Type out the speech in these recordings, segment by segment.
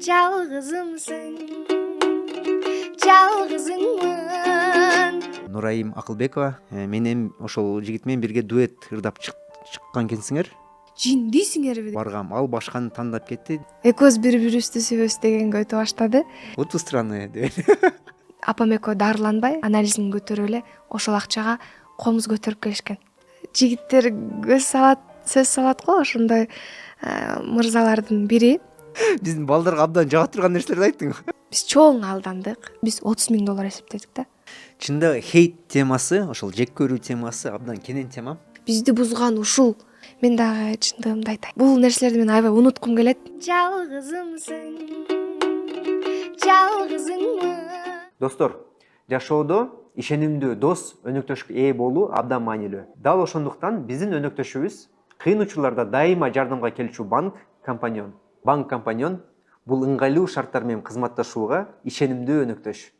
Жалгызымсың, жалгызыңмын. Нурайым Акылбекова, менен ошол жигит менен бирге дуэт ырдап чыккан экенсиңер. Жиндисиңерби? Баргам, ал башканы тандап кетти. Экөөбүз бири бирибизди сүйбөс дегенге өтө баштады. Оту странно деп. Апам экөө дарыланбай, анализин көтөрүп эле ошол акчага комуз көтөрүп келишкен. Жигиттер сөз салат го, ошондой мырзалардын бири. Биздин балдарга абдан жага турган нерселерди айттың. Биз чоң алдандык. Биз $30,000 эсептедик да. Чында хейт темасы, ошол жек көрүү темасы абдан кенен тема. Бизди бузган ушул. Мен дагы чындыгымды айтайын. Бул нерселерди мен аябай унуткум келет. Жалгызымсың, жалгызыңмын. Достор, жашоодо ишенимдүү дос, өнөктөшкө ээ болуу абдан маанилүү. Дал ошондуктан биздин өнөктөшүбүз кыйын учурларда дайыма жардамга келчү банк компаньон. Банк компаньон бул ыңгайлуу шарттар менен кызматташууга ишенимдүү өнөктөш.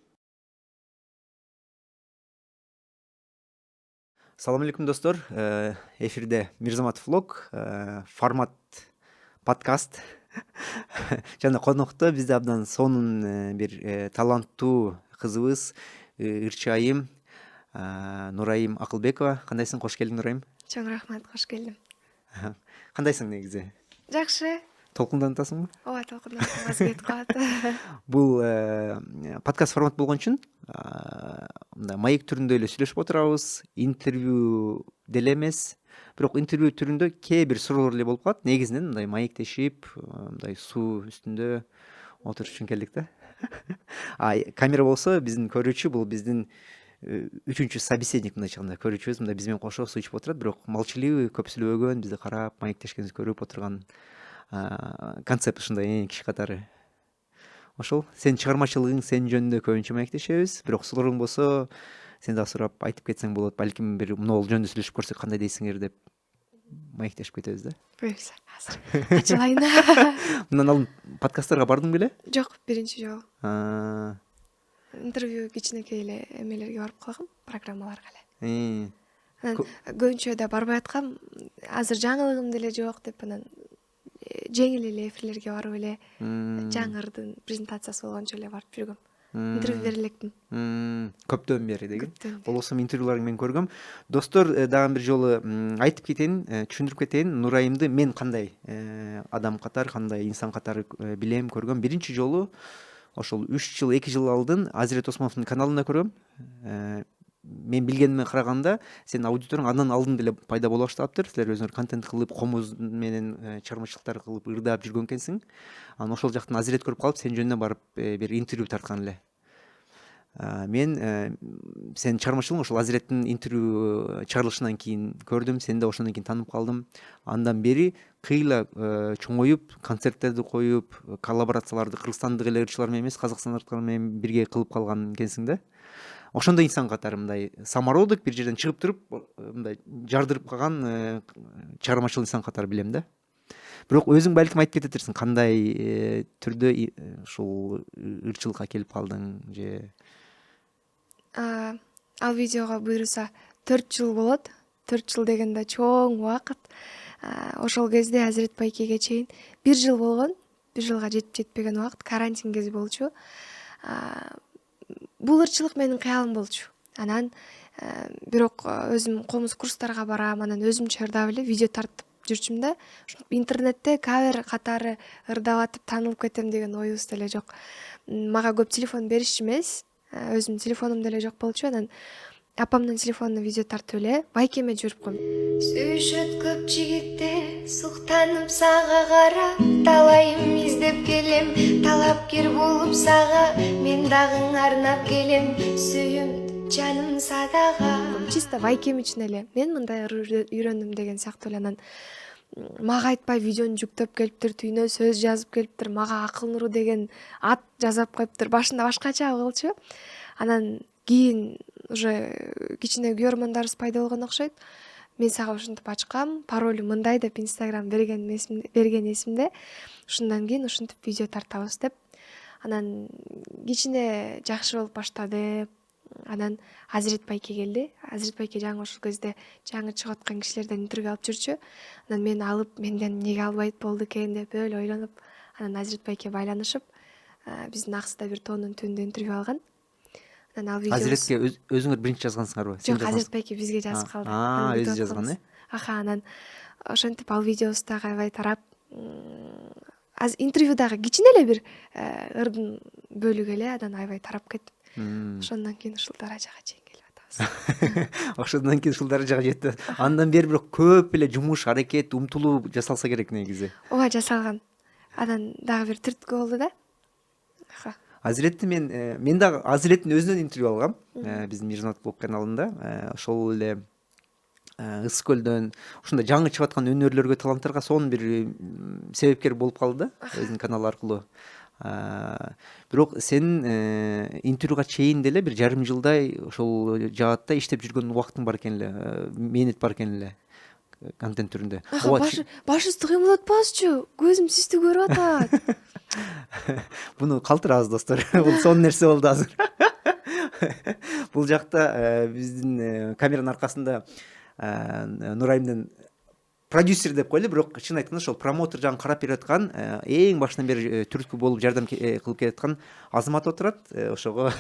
Салам алейкум достор. Эфирде Мирзаматов влог, формат подкаст. Жана конокто бизде абдан сонун бир таланттуу кызыбыз, ырчайым Нурайым Акылбекова. Кандайсың? Кош келдиң, Нурайым. Чоң рахмат, кош келдим. Кандайсың негизи? Жакшы. Толкунданып атасыңбы? Ооба, толкунданып аз кетип калат. Бул подкаст формат болгон үчүн мындай маек түрүндө эле сүйлөшүп отурабыз. Интервью деле эмес, бирок интервью түрүндө кээ бир суроолор эле болуп калат. Негизинен мындай маектешип, мындай суу үстүндө отуруш үчүн келдик да. Камера болсо биздин көрүүчү, бул биздин үчүнчү собеседник, мындайча айтканда көрүүчүбүз мындай биз менен кошо суу ичип отурат, бирок молчаливый, көпсүзбөгөн, бизди карап маектешкенибизди көрүп отурган концепт ушундай эң кичи катары. Ошол сенин чыгармачылыгың, сен жөнүндө көбүнчө маектешебиз, бирок сурооң болсо сен да сурап айтып кетсең болот. Балким бир могул жөнүндө сүйлөшүп көрсөк кандай дейсиңер деп маектешип кетебиз да. Буюрса, азыр ачылайын. Мындан алдын подкасттарга бардың беле? Жок, биринчи жолу. Интервью кичинекей эле эмелерге барып калгам, программаларга эле. Анан көбүнчө да барбай аткам, азыр жаңылыгым деле жок деп, анан жеңил эле эфирлерге барып эле жаңырдын презентациясы болгончо эле барып жүргөм. Интервью бере электим. Көптөн бери деген. Болбосо интервьюларыңды мен көргөм. Достор, дагы бир жолу айтып кетейин, түшүндүрүп кетейин, Нурайымды мен кандай адам катары, кандай инсан катары билем, көргөм. Биринчи жолу ошол 3 жыл, 2 жыл алдын Азирет Осмоновдун каналында көргөм. Мен билгениме караганда сенин аудиторияң андан алдын деле пайда боло баштаптыр. Силер өзүңөр контент кылып, комуз менен чыгармачылыктар кылып ырдап жүргөн экенсиң. Анан ошол жактан Азирет көрүп калып, сен жөнүндө барып бир интервью тарткан эле. Мен сенин чыгармачылыгың ошол Азиреттин интервью чыгарылышынан кийин көрдүм, сени да ошондон кийин таанып калдым. Андан бери кыйла чоңоюп, концерттерди коюп, коллаборацияларды кыргызстандык эле ырчылар менен эмес, казакстандыктар менен бирге кылып калган экенсиң да. Ошондой инсан катары мындай самородок бир жерден чыгып туруп, мындай жардырып калган чыгармачыл инсан катары билем да. Бирок өзүң балким айтып кететирсиң, кандай түрдө ушул ырчылыкка келип калдың же? Ал видеого буюрса 4 жыл болот. 4 жыл дегенде чоң убакыт. Ошол кезде Азирет байкеге чейин 1 жыл болгон. 1 жылга жетпеген убакыт, карантин кези болчу. Бул ырчылык менин кыялым болчу. Анан бирок өзүм комуз курстарга барам, анан өзүмчө ырдап эле видео тартып жүрчүм да. Интернетте кавер катары ырдап атып таанылып кетем деген оюбуз деле жок. Мага көп телефон беришчү эмес. Өзүмдүн телефонум деле жок болчу. Анан апамдын телефонуна видео тартып эле байкеме жиберип койдум. Сүйүшөт көп жигиттер, суктанып сага карап, талайым издеп келем, талапкер болуп сага, мен дагы арнап келем, сүйүм жаным садага. Чисто байкем үчүн эле мен мындай үйрөндүм деген сыяктуу эле. Анан мага айтпай видеону жүктөп келиптир, түйүнө сөз жазып келиптир, мага Акыл Нуру деген ат жазап коюптур. Башында башкача болчу. Анан кийин уже кичине көрөрмандарыбыз пайда болгон окшойт. Мен сага ушинтип ачкам, паролю мындай деп Instagram берген эсимде. Ушундан кийин ушинтип видео тартабыз деп. Анан кичине жакшы болуп баштады. Анан Азирет байке келди. Азирет байке жаңы ошол кезде жаңы чыгып аткан кишилерден интервью алып жүрчү. Анан мени алып, менден эмнеге албайт болду экен деп өлө ойлонуп, анан Азирет байке байланышып биздин Аксыда бир тоонун түбүндө интервью алган. Анан ал видео Азиретке өзүңөр биринчи жазгансыңарбы? Сен жок, Азирет жазгансың? байке бизге жазып калды. Анан Өзү видео жазган атканбыз. Анан ошентип ал видеобуз дагы аябай тарап, интервью дагы кичине эле бир ырдын бөлүгү эле, анан аябай тарап кетти. Ошондон кийин ушул даражага чейин келип атабыз. Ошондон кийин ушул даражага жетти. Андан бери бирок көп эле жумуш, аракет, умтулуу жасалса керек негизи. Ооба, жасалган. Анан дагы бир түрткү болду да. Азиретти мен дагы Азиреттин өзүнөн интервью алгам биздин Мирзат блог каналында. Ошол эле Ысык көлдөн ушундай жаңы чыгып аткан өнөрлөргө, таланттарга сонун бир себепкер болуп калды да өзүнүн каналы аркылуу. Бирок сен интервьюга чейин деле бир жарым жылдай ошол жаатта иштеп жүргөн убактың бар экен эле, мээнет бар экен эле контент түрүндө. Башыбызды кыймылдатып атпазчы, көзүм сизди көрүп атат. Буну калтырабыз достор. Бул сонун нерсе болду азыр. Бул жакта биздин камеранын аркасында Нурайымдын продюсер деп коелу, бирок чын айтканда ошол промотор жагын карап берип аткан, эң башынан бери түрткү болуп жардам кылып келаткан Азамат отурат. Ошого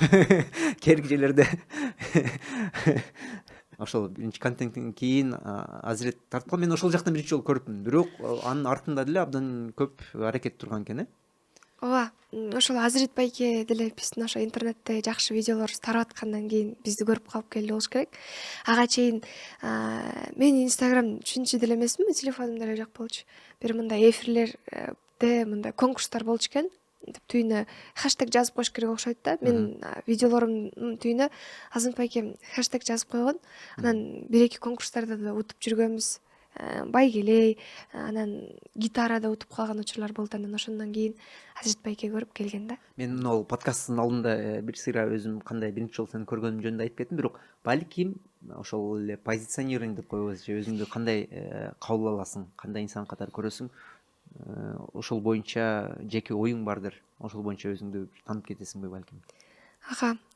керги жерлерде ошол биринчи контенттен кийин Азирет тарткан. Мен ошол жактан биринчи жолу көрүпмүн, бирок анын артында деле абдан көп аракет турган экен. Ооба, ошол Азирет байке деле биздин ошо интернетте жакшы видеолорубуз тарап аткандан кийин бизди көрүп калып келди болуш керек. Ага чейин мен Инстаграм түшүнчү деле эмесмин, телефонум деле жок болчу. Бир мындай эфирлерде мындай конкурстар болчу экен. Түйүнө хэштег жазып коюш керек окшойт да. Мен видеолорумдун түйүнө Азамат байкем хэштег жазып койгон. Анан бир-эки конкурстарда да утуп жүргөнбүз. Байгелей, анан гитарада утуп калган учурлар болду. Анан ошондон кийин Азирет байке көрүп келген да. Мен могул подкасттын алдында бир сыйра өзүм кандай биринчи жолу сени көргөнүм жөнүндө айтып кеттим, бирок балким ошол эле позиционеринг деп коебуз, же өзүңдү кандай кабыл аласың, кандай инсан катары көрөсүң, ошол боюнча жеке оюң бардыр, ошол боюнча өзүңдү таанып кетесиңби балким.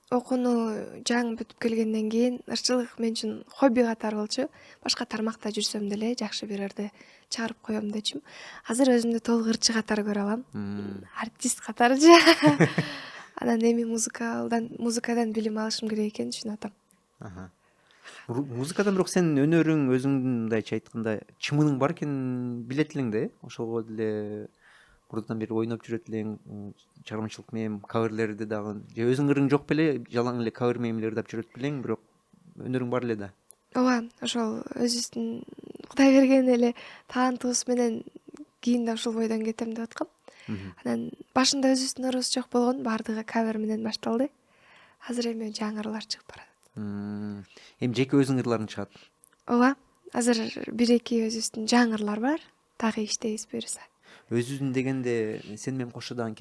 Окууну жаңы бүтүп келгенден кийин ырчылык мен үчүн хобби катары болчу. Башка тармакта жүрсөм деле жакшы бир ырды чыгарып коем дечүм. Азыр өзүмдү толук ырчы катары көрө алам. Артист катарычы. Анан эми музыкадан билим алышым керек экенин түшүнүп атам. Музыкадан бирок сенин өнөрүң, өзүңдүн мындайча айтканда чымының бар экенин билет элең да, ошого деле мурунтан бери ойноп жүрөт элең, чыгармачылык менен каверлерди дагы, же өзүң ырың жок беле, жалаң эле кавер менен ырдап жүрөт белең, бирок өнөрүң бар эле да. Ооба, ошол өзүбүздүн Кудай берген эле талантыбыз менен кийин да ушул бойдон кетем деп аткам. Анан башында өзүбүздүн ырыбыз жок болгон, баардыгы кавер менен башталды. Азыр эми жаңы ырлар чыгып барат. Эми жеке өзүң ырларың чыгат. Ооба, азыр бир-эки өзүбүздүн жаңы ырлар бар, дагы иштейбиз буюрса. Өзүң дегенде сени менен кошо дагы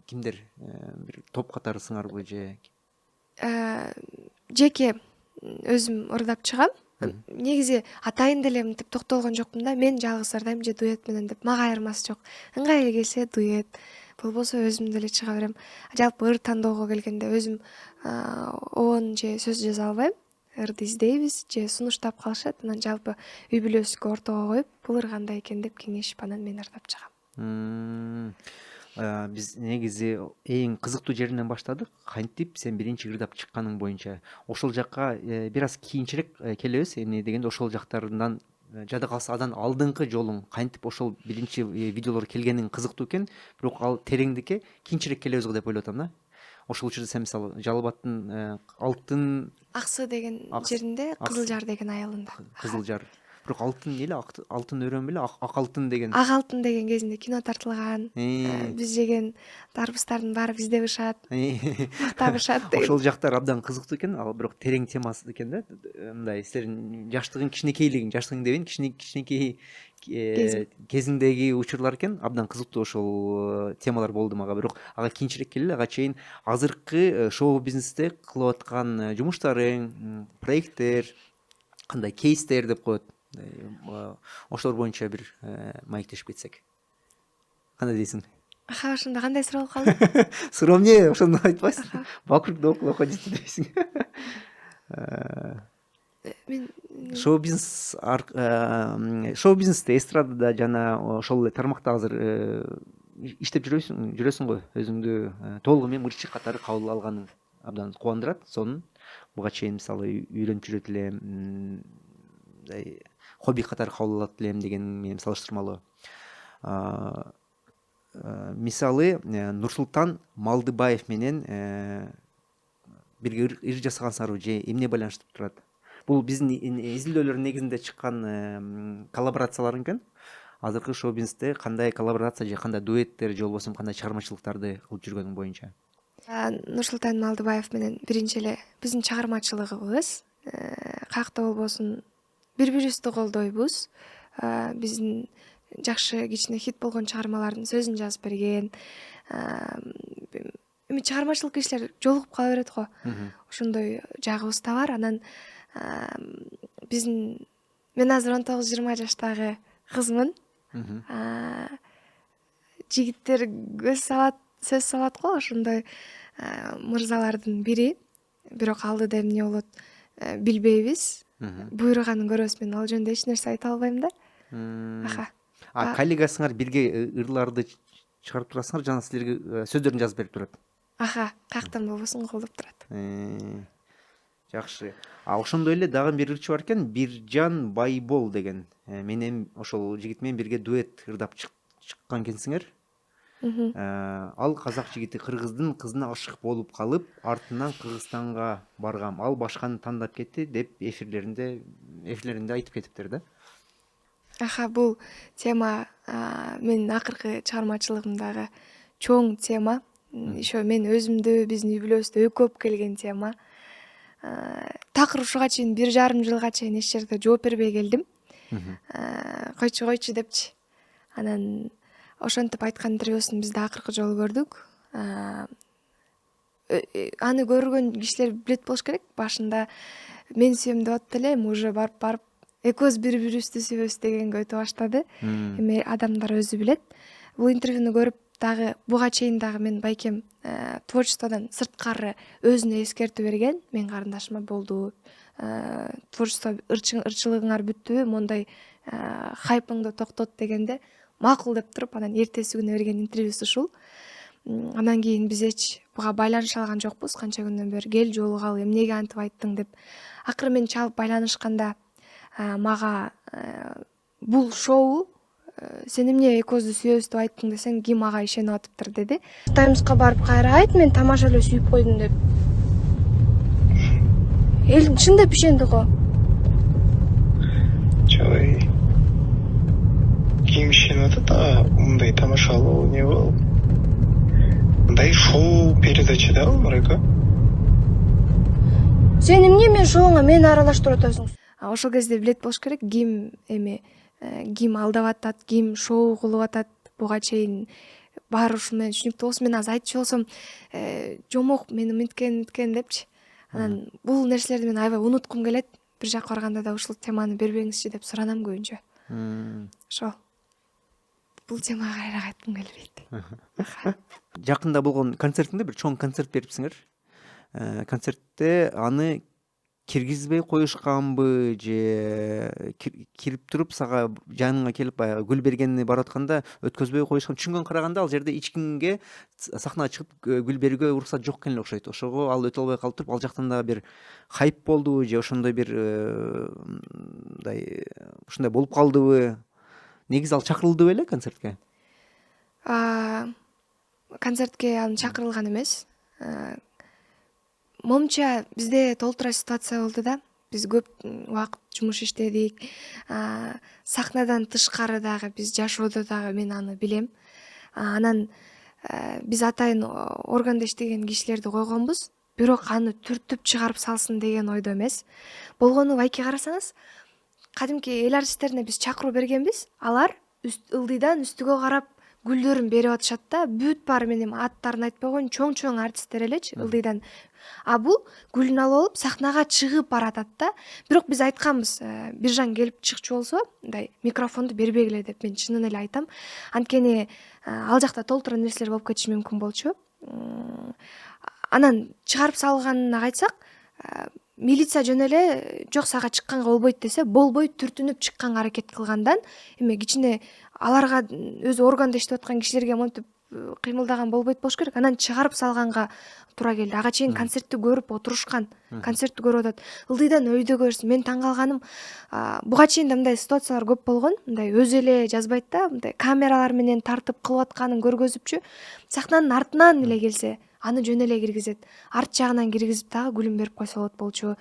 кимдер бир топ катары сыңарбы же? Жеке өзүм ырдап чыгам. Негизи атайын деле мынтип токтолгон жокмун да. Мен жалгыз ырдайм же дуэт менен деп, мага айырмасы жок. Ыңгайлуу келсе дуэт, болбосо өзүм деле чыга берем. Жалпы ыр тандоого келгенде өзүм оон же сөз жаза албайм. Ырды издейбиз же сунуштап калышат. Анан жалпы үй бүлөбүзгө ортого коюп, бул ыр кандай экен деп кеңешип анан мен ырдап чыгам. Биз негизи эң кызыктуу жеринен баштадык. Кантип сен биринчи ырдап чыкканың боюнча. Ошол жакка бир аз кийинчерээк келебиз. Эмне дегенде ошол жактарынан жада калса андан алдыңкы жолуң кантип ошол биринчи видеолор келгениң кызыктуу экен, бирок ал тереңдикке кийинчерээк келебиз го деп ойлоп атам да. Ошол учурда сен мисалы Жалал Абадтын алтын Аксы деген жеринде Кызылжар деген айылында. Кызылжар. Бирок алтын эле, алтын өрөөн беле, ак алтын деген. Ак алтын деген кезинде кино тартылган. Биз жеген дарбыздардын баары бизде бышат. Мактап бышат деген. Ошол жактар абдан кызыктуу экен, ал бирок терең темасы экен да. Мындай силердин жаштыгың, кичинекейлигиң, жаштыгың дебейин, кичинекей кезиңдеги учурлар экен, абдан кызыктуу ошол темалар болду мага. Бирок ага кийинчерээк келели, ага чейин азыркы шоу бизнесте кылып аткан жумуштарың, проекттер, кандай кейстер деп коет. Ошолор боюнча бир маектешип кетсек. Кандай дейсиң? Ошондо кандай суроо болуп калды? Суроо эмне? Ошону айтпайсың. Бакырды окуп жатты дейсиң. Мен шоу бизнесте, эстрадада жана ошол эле тармакта азыр иштеп жүрөсүң го, өзүңдү толугу менен мырчык катары кабыл алганың абдан кубандырат. Сонун буга чейин мисалы үйлөнүп жүрөт элем, мындай хобби катары кабыл алат элем деген менен салыштырмалуу. Мисалы Нурсултан Малдыбаев менен бирге ыр жасагансыңарбы же эмне байланыштырып турат? Бул биздин изилдөөлөрдүн негизинде чыккан коллаборациялар экен. Азыркы шоу-бизнесте кандай коллаборация же кандай дуэттер же болбосо кандай чыгармачылыктарды кылып жүргөнүң боюнча? Нурсултан Малдыбаев менен биринчи эле биздин чыгармачылыгыбыз каякта болбосун бири бирибизди колдойбуз. Биздин жакшы кичине хит болгон чыгармалардын сөзүн жазып берген. Эми чыгармачылык кишилер жолугуп кала берет го. Ошондой жагыбыз да бар. Анан мен азыр 19-20 жаштагы кызмын. Жигиттер сөз салат го, ошондой мырзалардын бири. Бирок алдыда эмне болот билбейбиз. Буйруганын көрөбүз. Мен ал жөнүндө эч нерсе айта албайм да. Коллегасыңар бирге ырларды чыгарып турасыңар, жана силерге сөздөрүн жазып берип турат. Каяктан болбосун колдоп турат. Жакшы. Ошондой эле дагы бир ырчы бар экен, Биржан Байбол деген. Менен ошол жигит менен бирге дуэт ырдап чыккан экенсиңер. Ал казак жигити кыргыздын кызына ашык болуп калып, артынан Кыргызстанга баргам, ал башканы тандап кетти деп эфирлеринде айтып кетиптир да. Бул тема менин акыркы чыгармачылыгымдагы чоң тема. Ошо мен өзүмдү, биздин үй бүлөбүздө өкөп келген тема. Такыр ушуга чейин 1,5 жылга чейин эч жерде жооп бербей келдим. Койчу депчи. Анан ошентип айткан интервьюсун биз да акыркы жолу көрдүк. Аны көргөн кишилер билет болуш керек. Башында мен сүйөм деп атты эле, эми уже барып экөөбүз бири бирибизди сүйөбүз дегенге өтө баштады. Эми адамдар өзү билет. Бул интервьюну көрүп дагы буга чейин дагы мен байкем творчестводон сырткары өзүнө эскертүү берген. Мен карындашыма болду. Творчество ырчылыгыңар бүттүбү, мондай хайпыңды токтот дегенде макул деп туруп, анан эртеси күнү берген интервьюсу ушул. Анан кийин биз эч буга байланыша алган жокпуз. Канча күндөн бери кел жолугалы, эмнеге антип айттың деп. Акыры мен чалып байланышканда мага бул шоу сен эмне экөөбүздү сүйөбүз деп айттың десең, ким ага ишенип атыптыр деди. Таймска барып кайра айт, мен тамаша эле сүйүп койдум деп. Эл чындап ишенди го. Чой. Ким ишенип атат? Мындай тамашалуу не бол? Мындай шоу передача да Марайка? Сен эмне менин шоуңа мени аралаштырып атасың? Ошол кезде билет болуш керек, ким алдап атат, ким шоу кылып атат. Буга чейин баары ушул менен түшүнүктүү болсун. Мен азыр айтчу болсом, жомок мени мынткен депчи. Анан бул нерселерди мен аябай унуткум келет. Бир жака барганда да ушул теманы бербеңизчи деп суранам көбүнчө. Ошол. Бул темага кайра кайткым келбейт. Жакында болгон концертиңде бир чоң концерт берипсиңер. Концертте аны киргизбей коюшканбы же кирип туруп сага жаныңа келип баягы гүл бергени барып атканда өткөзбөй коюшкан? Түшүнгөн караганда ал жерде эч кимге сахнага чыгып гүл берүүгө уруксат жок экен эле окшойт. Ошого ал өтө албай калып туруп, ал жактан дагы бир хайп болдубу же ошондой бир мындай ушундай болуп калдыбы? Негизи ал чакырылды беле концертке? Концертке аны чакырылган эмес. Момча бизде толтура ситуация болду да. Биз көп убакыт жумуш иштедик. Сахнадан тышкары дагы биз жашоодо дагы мен аны билем. Анан биз атайын органда иштеген кишилерди койгонбуз. Бирок аны түртүп чыгарып салсын деген ойдо эмес. Болгону байке карасаңыз, кадимки эл артисттерине биз чакыруу бергенбиз. Алар ылдыйдан үстүгө карап гүлдөрүн берип атышат да. Бүт баары менен аттарын айтпай коеюн, чоң артисттер элечи ылдыйдан. Бул гүлүн алып алып сахнага чыгып баратат да. Бирок биз айтканбыз, Биржан келип чыкчу болсо, мындай микрофонду бербегиле деп. Мен чынын эле айтам. Анткени ал жакта толтура нерселер болуп кетиши мүмкүн болчу. Анан чыгарып салганына кайтсак, милиция жөн эле жок сага чыкканга болбойт десе, болбой түртүнүп чыкканга аракет кылгандан эми кичине аларга өзү органда иштеп аткан кишилерге монтип кыймылдаган болбойт болуш керек. Анан чыгарып салганга тура келди. Ага чейин концертти көрүп отурушкан, концертти көрүп атат. Ылдыйдан өйдө көрсүн. Мен таң калганым, буга чейин да мындай ситуациялар көп болгон. Мындай өзү эле жазбайт да, мындай камералар менен тартып кылып атканын көргөзүпчү. Сахнанын артынан эле келсе, аны жөн эле киргизет. Арт жагынан киргизип дагы күлүм берип койсо болот болчу.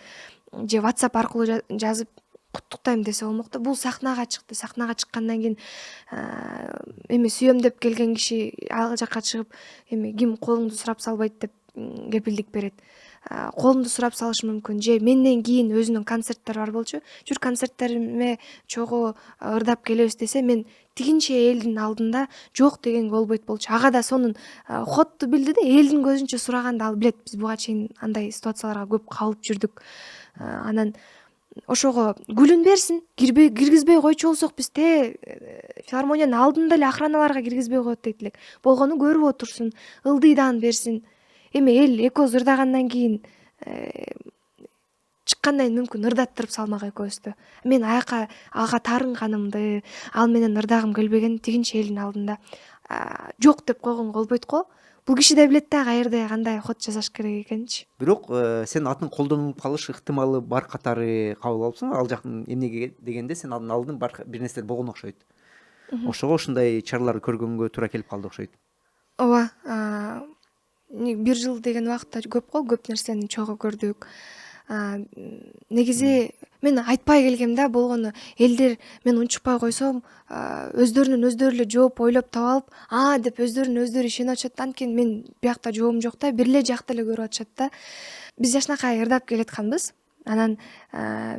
Же WhatsApp аркылуу жазып куттуктайм десе болмок да. Бул сахнага чыкты. Сахнага чыккандан кийин эми сүйөм деп келген киши ал жакка чыгып, эми ким колуңду сурап салбайт деп кепилдик берет. Колумду сурап салышы мүмкүн. Же менден кийин өзүнүн концерттери бар болчу. Жүр концерттериме чогуу ырдап келебиз десе, мен тигинче элдин алдында жок дегенге болбойт болчу. Ага да сонун хотту билди да, элдин көзүнчө сураганда ал билет. Биз буга чейин андай ситуацияларга көп калып жүрдүк. Анан ошого күлүн берсин, киргизбей койчу болсок биз филармониянын алдында эле охраналарга киргизбей коет дейт элек. Болгону көрүп отурсун, ылдыйдан берсин. Эми эл экөөбүз ырдагандан кийин чыккандан кийин мүмкүн ырдаттырып салмак экөөбүздү. Мен ага таарынганымды, ал менен ырдагым келбеген тигинче элдин алдында жок деп койгонго болбойт го. Бул киши да билет да каерде кандай ход жасаш керек экенинчи. Бирок сен атын колдонуп калыш ыктымалы бар катары кабыл алыпсың. Ал жактын эмнеге дегенде сен анын алдын бир нерселер болгон окшойт. Ошого ушундай чараларды көргөнгө туура келип калды окшойт. Ооба, 1 жыл деген убакытта көп го, көп нерсени чогуу көрдүк. Негизи мен айтпай келгем да, болгону элдер мен унчукпай койсом, өздөрүнүн өздөрү эле жооп ойлоп таап алып, деп өздөрүнө өздөрү ишенип атышат. Анткени мен биякта жообум жок да, бир эле жакты эле көрүп атышат да. Биз жашынакай ырдап келатканбыз. Анан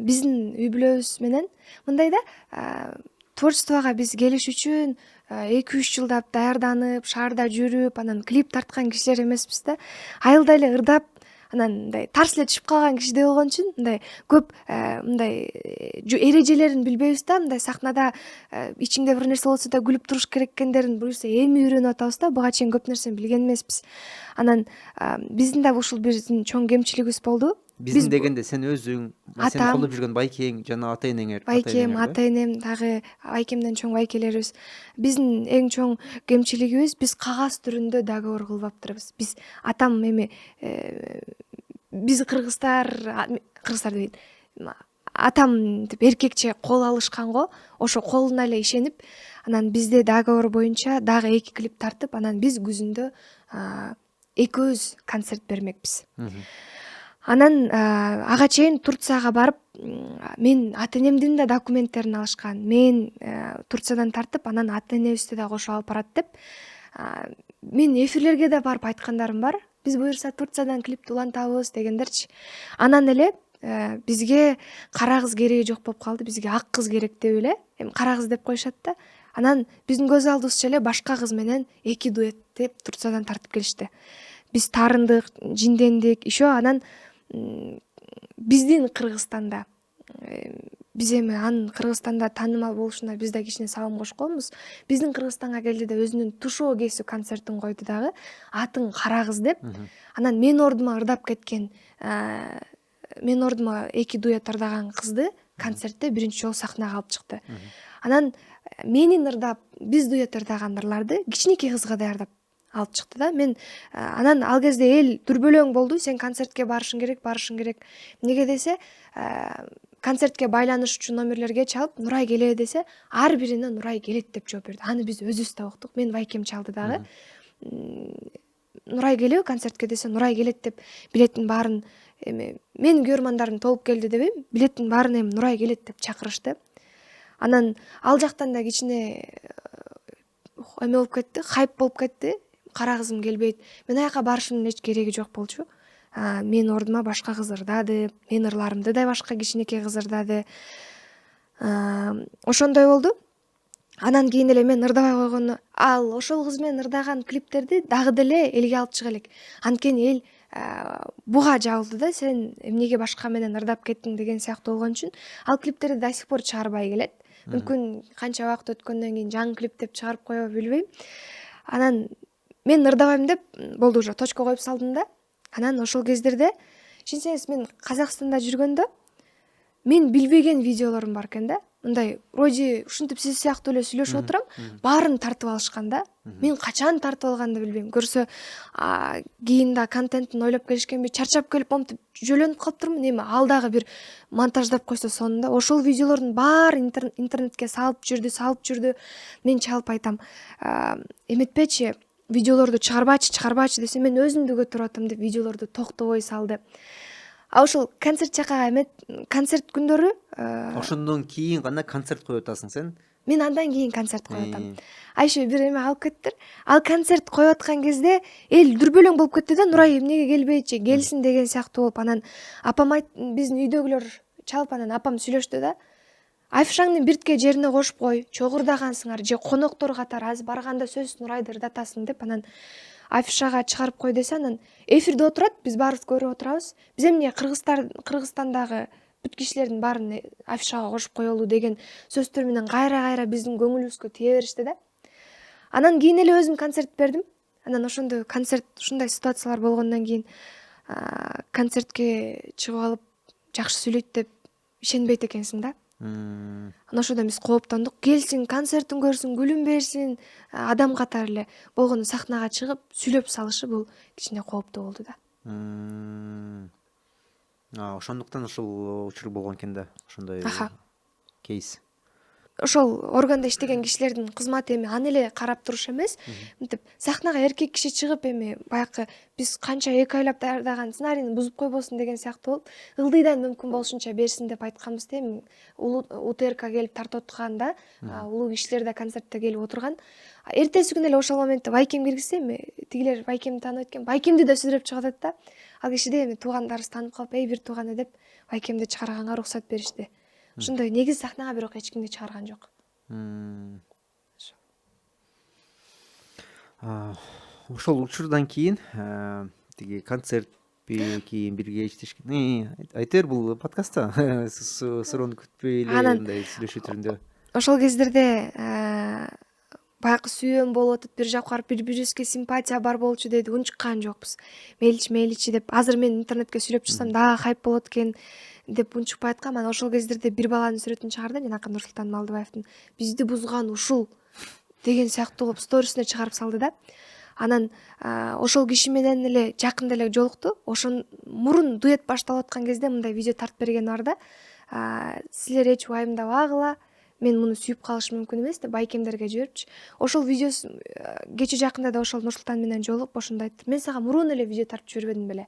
биздин үй бүлөбүз менен мындай да, творчествого биз келиш үчүн 2-3 жылдап даярданып, шаарда жүрүп, анан клип тарткан кишилер эмеспиз да. Айылда эле ырдап, анан мындай тарс эле түшүп калган кишидей болгон үчүн мындай көп мындай эрежелерин билбейбиз да. Мындай сахнада ичиңде бир нерсе болсо да күлүп туруш керек экендерин буюрса эми үйрөнүп атабыз да. Буга чейин көп нерсени билген эмеспиз. Анан биздин да ушул биздин чоң кемчилигибиз болду. Биздин дегенде сен өзүң, сен Атам, колдоп жүргөн байкең, жана ата энеңер. байкем, ата энем, дагы байкемден чоң байкелерибиз. Биздин эң чоң кемчилигибиз, биз кагаз түрүндө договор кылып аптырбыз. Биз атам эми биз кыргыздар дейт. Атам деп эркекче кол алышкан го, ошо колуна эле ишенип, анан бизде договор боюнча дагы 2 клип тартып, анан биз күзүндө экөөбүз концерт бермекпиз. Анан ага чейин Турцияга барып, мен ата энемдин да документтерин алышкан. Мен Турциядан тартып, анан ата энебизди да кошуп алып барат деп. Мен эфирлерге да барып айткандарым бар. Биз буюрса Турциядан клипти улантабыз дегендерчи. Анан эле бизге кара кыз кереги жок болуп калды. Бизге ак кыз керек деп эле. Эми кара кыз деп коюшат да. Анан биздин көз алдыбызча эле башка кыз менен 2 дуэт деп Турциядан тартып келишти. Биз таарындык, жиндендик. Еще анан биздин Кыргызстанда, биз эми анын Кыргызстанда таанымал болушуна биз да кичине сабын кошконбуз. Биздин Кыргызстанга келди да өзүнүн тушоо кесүү концертин койду дагы. Атын кара кыз деп. Анан мен ордума ырдап кеткен, мен ордума 2 дуэт ырдаган кызды концертте биринчи жолу сахнага алып чыкты. Анан менин ырдап, биз дуэт ырдаган ырларды кичинекей кызга даярдап алып чыкты да. Мен анан ал кезде эл дүрбөлөң болду. Сен концертке барышың керек. Неге десе, концертке байланыш үчүн номерлерге чалып, Нурай келеби десе, ар бирине Нурай келет деп жооп берди. Аны биз өзүбүз да уктук. Мен байкем чалды дагы. Нурай келеби концертке десе, Нурай келет деп билеттин баарын, эми менин көрөрмандарым толуп келди дебейм, билеттин баарын эми Нурай келет деп чакырышты. Анан ал жактан да кичине эме болуп кетти, хайп болуп кетти. Кара кызым келбейт. Мен аяка барышымдын эч кереги жок болчу. Мен ордума башка кыз ырдады, менин ырларымды да башка кичинекей кыз ырдады. Ошондой болду. Анан кийин эле мен ырдабай койгону, ал ошол кыз менен ырдаган клиптерди дагы деле элге алып чыга элек. Анткени эл буга жабылды да, сен эмнеге башка менен ырдап кеттиң деген сыяктуу болгон үчүн ал клиптерди до сих пор чыгарбай келет. Мүмкүн канча убакыт өткөндөн кийин жаңы клип деп чыгарып коебу билбейм. Анан мен ырдабайм деп болду, уже точка коюп салдым да. Анан ошол кездерде, ишенсеңиз, мен Казакстанда жүргөндө мен билбеген видеолорум бар экен да. мындай вроде ушинтип сиз сыяктуу эле сүйлөшүп отурам, баарын тартып алышкан да. Мен качан тартып алганды билбейм. Көрсө кийин да контентин ойлоп келишкенби, чарчап келип момтип жөлөнүп калыптырмын. Эми ал дагы бир монтаждап койсо сонунда ошол видеолордун баары интернетке салып жүрдү. Мен чалып айтам, эметпечи, видеолорду чыгарбачы десе, мен өзүмдү көтөрүп атам деп видеолорду токтобой салды. А ошол концерт жакка концерт күндөрү ошондон кийин гана концерт коюп атасың сен? мен андан кийин концерт коюп атам. А еще бир эме алып кеттир. Ал концерт коюп аткан кезде эл дүрбөлөң болуп кетти да, Нурай эмнеге келбейчи, келсин деген сыяктуу болуп. Анан апам биздин үйдөгүлөр чалып, анан апам сүйлөштү да. Афишаңды биртке жерине кошуп кой, чогурдагансыңар же коноктор катары азыр барганда сөзсүз Нурайды ырдатасың деп, анан афишага чыгарып кой десе, анан эфирде отурат, биз баарыбыз көрүп отурабыз. Биз эмне Кыргызстандагы бүт кишилердин баарын афишага кошуп коелу деген сөздөр менен кайра биздин көңүлүбүзгө тие беришти да. Анан кийин эле өзүм концерт бердим. Анан ошондо концерт ушундай ситуациялар болгондон кийин концертке чыгып алып жакшы сүйлөйт деп ишенбейт экенсиң да. Анан ошодон биз кооптондук. Келсин, концертин көрсүн, күлүм берсин, адам катары эле болгону сахнага чыгып сүйлөп салышы бул кичине кооптуу болду да. Ошондуктан ушул учур болгон экен да, ошондой кейс. Ошол органда иштеген кишилердин кызматы эми аны эле карап туруш эмес, мынтип сахнага эркек киши чыгып эми баягы биз канча эки айлап даярдаган сценарийни бузуп койбосун деген сыяктуу болуп, ылдыйдан мүмкүн болушунча берсин деп айтканбыз да. Эми УТРК келип тартып отурганда, улуу кишилер да концертте келип отурган. Эртеси күнү эле ошол моментте Байкем киргизсе, эми тигилер Байкемди тааныбайт экен, Байкемди да сүрөп чыгып атат да. Ал кишиде эми туугандарыбыз таанып калып, бир тууганы деп Байкемди чыгарганга уруксат беришти. Ошондой негиз сахнага бирок эч кимди чыгарган жок. Ошол учурдан кийин тиги концертпи кийин бирге иштешкен. Айта бер, бул подкастта суроону күтпөй эле мындай сүйлөшүү түрүндө. Ошол кездерде баягы сүйүүм болуп атат, бир жакка барып бири-бирибизге симпатия бар болчу деди, унчуккан жокпуз. Мейличи деп. Азыр мен интернетке сүйлөп чыксам дагы хайп болот экен деп унчукпай аткам. Анан ошол кездерде бир баланын сүрөтүн чыгарды, жанакы Нурсултан Малдыбаевдин бизди бузган ушул деген сыяктуу кылып сторисине чыгарып салды да. Анан ошол киши менен эле жакында эле жолукту. Ошон мурун дуэт башталып аткан кезде мындай видео тартып берген бар да. Силер эч уайымдабагыла, мен муну сүйүп калышым мүмкүн эмес деп Байкемдерге жиберипчи. Ошол видеосу кече жакында да ошол Нурсултан менен жолугуп ошондо айтты. Мен сага мурун эле видео тартып жибербедим беле.